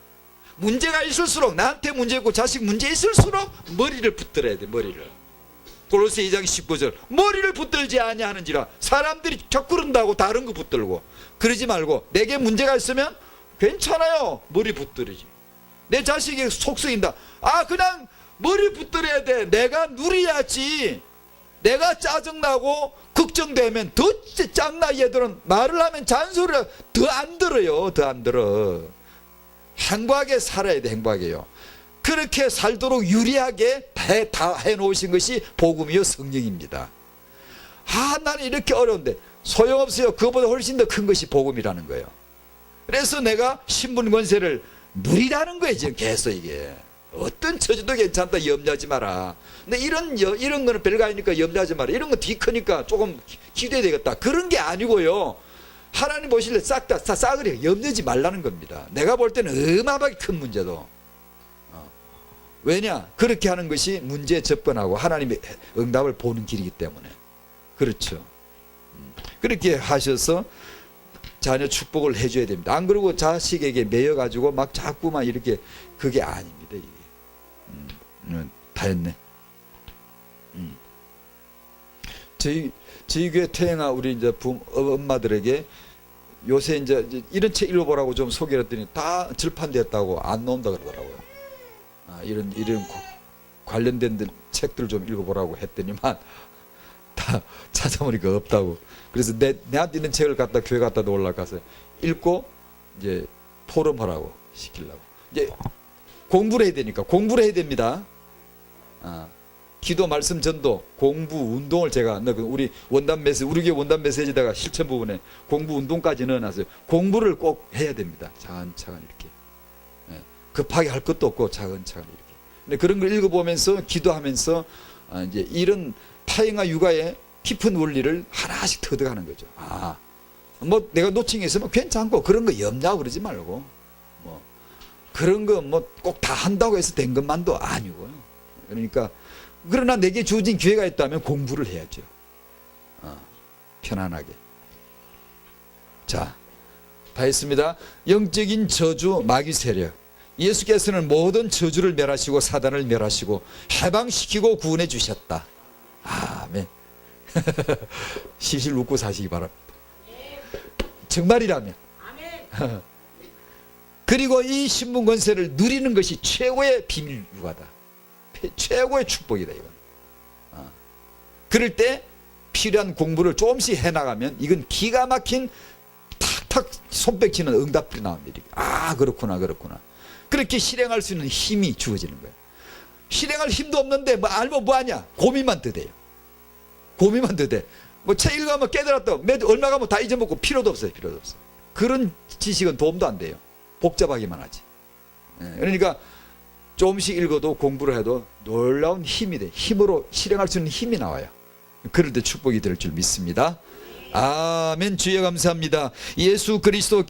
문제가 있을수록, 나한테 문제 있고 자식 문제 있을수록 머리를 붙들어야 돼. 머리를. 골로새 2장 19절, 머리를 붙들지 아니하는지라. 사람들이 격구른다고 다른 거 붙들고 그러지 말고, 내게 문제가 있으면 괜찮아요, 머리 붙들이지. 내 자식이 속 썩인다, 그냥 머리 붙들어야 돼. 내가 누려야지. 내가 짜증나고 걱정되면 더 짱나. 얘들은 말을 하면 잔소리를 더 안 들어요. 더 안 들어. 행복하게 살아야 돼. 행복하게요. 그렇게 살도록 유리하게 다 해놓으신 것이 복음이요 성령입니다. 나는 이렇게 어려운데 소용없어요. 그거보다 훨씬 더 큰 것이 복음이라는 거예요. 그래서 내가 신분 권세를 누리라는 거예요. 지금 계속 이게 어떤 처지도 괜찮다, 염려하지 마라. 근데 이런 거는 별거 아니니까 염려하지 마라. 이런 거 뒤 크니까 조금 기대야 되겠다, 그런 게 아니고요. 하나님 보실래 싹 다 싸그려 염려하지 말라는 겁니다. 내가 볼 때는 어마어마하게 큰 문제도. 왜냐? 그렇게 하는 것이 문제에 접근하고 하나님의 응답을 보는 길이기 때문에. 그렇죠. 그렇게 하셔서 자녀 축복을 해줘야 됩니다. 안 그러고 자식에게 매여가지고 막 자꾸만 이렇게, 그게 아닙니다. 이게. 다 했네. 저희 교회 태행아 우리 이제 엄마들에게 요새 이제 이런 책 읽어보라고 좀 소개를 했더니 다 절판됐다고 안 나온다 그러더라고요. 이런 관련된 책들 좀 읽어보라고 했더니만 다 찾아보니까 없다고. 그래서 내한테 있는 책을 갖다 교회 갖다 놓으려고 읽고 이제 토론하라고 시키려고. 이제 공부를 해야 되니까 공부를 해야 됩니다. 기도, 말씀, 전도, 공부, 운동을 제가 우리 원단 메시지, 우리 교회 원단 메시지다가 실천 부분에 공부, 운동까지 넣어놨어요. 공부를 꼭 해야 됩니다. 차근차근 이렇게. 급하게 할 것도 없고 차근차근 이렇게. 근데 그런 걸 읽어보면서 기도하면서 이제 이런 타인과 육아의 깊은 원리를 하나씩 터득하는 거죠. 뭐 내가 놓친 게 있으면 괜찮고 그런 거 염려하고 그러지 말고, 뭐 그런 거 뭐 꼭 다 한다고 해서 된 것만도 아니고요. 그러니까 그러나 내게 주어진 기회가 있다면 공부를 해야죠. 편안하게. 자, 다 했습니다. 영적인 저주, 마귀 세력. 예수께서는 모든 저주를 멸하시고 사단을 멸하시고 해방시키고 구원해 주셨다. 아멘. 실실 웃고 사시기 바랍니다. 정말이라면. 그리고 이 신분 권세를 누리는 것이 최고의 비밀 육아다. 최고의 축복이다 이건. 그럴 때 필요한 공부를 조금씩 해나가면 이건 기가 막힌 탁탁 손뼉치는 응답들이 나옵니다. 그렇구나. 그렇게 실행할 수 있는 힘이 주어지는 거예요. 실행할 힘도 없는데 뭐 알면 뭐하냐? 고민만 더 돼요. 고민만 더 돼. 뭐 책 읽으면 깨달았다, 얼마 가면 다 잊어먹고 필요도 없어요. 그런 지식은 도움도 안 돼요. 복잡하기만 하지. 그러니까 조금씩 읽어도 공부를 해도 놀라운 힘이 돼. 힘으로 실행할 수 있는 힘이 나와요. 그럴 때 축복이 될 줄 믿습니다. 아멘. 주여 감사합니다. 예수 그리스도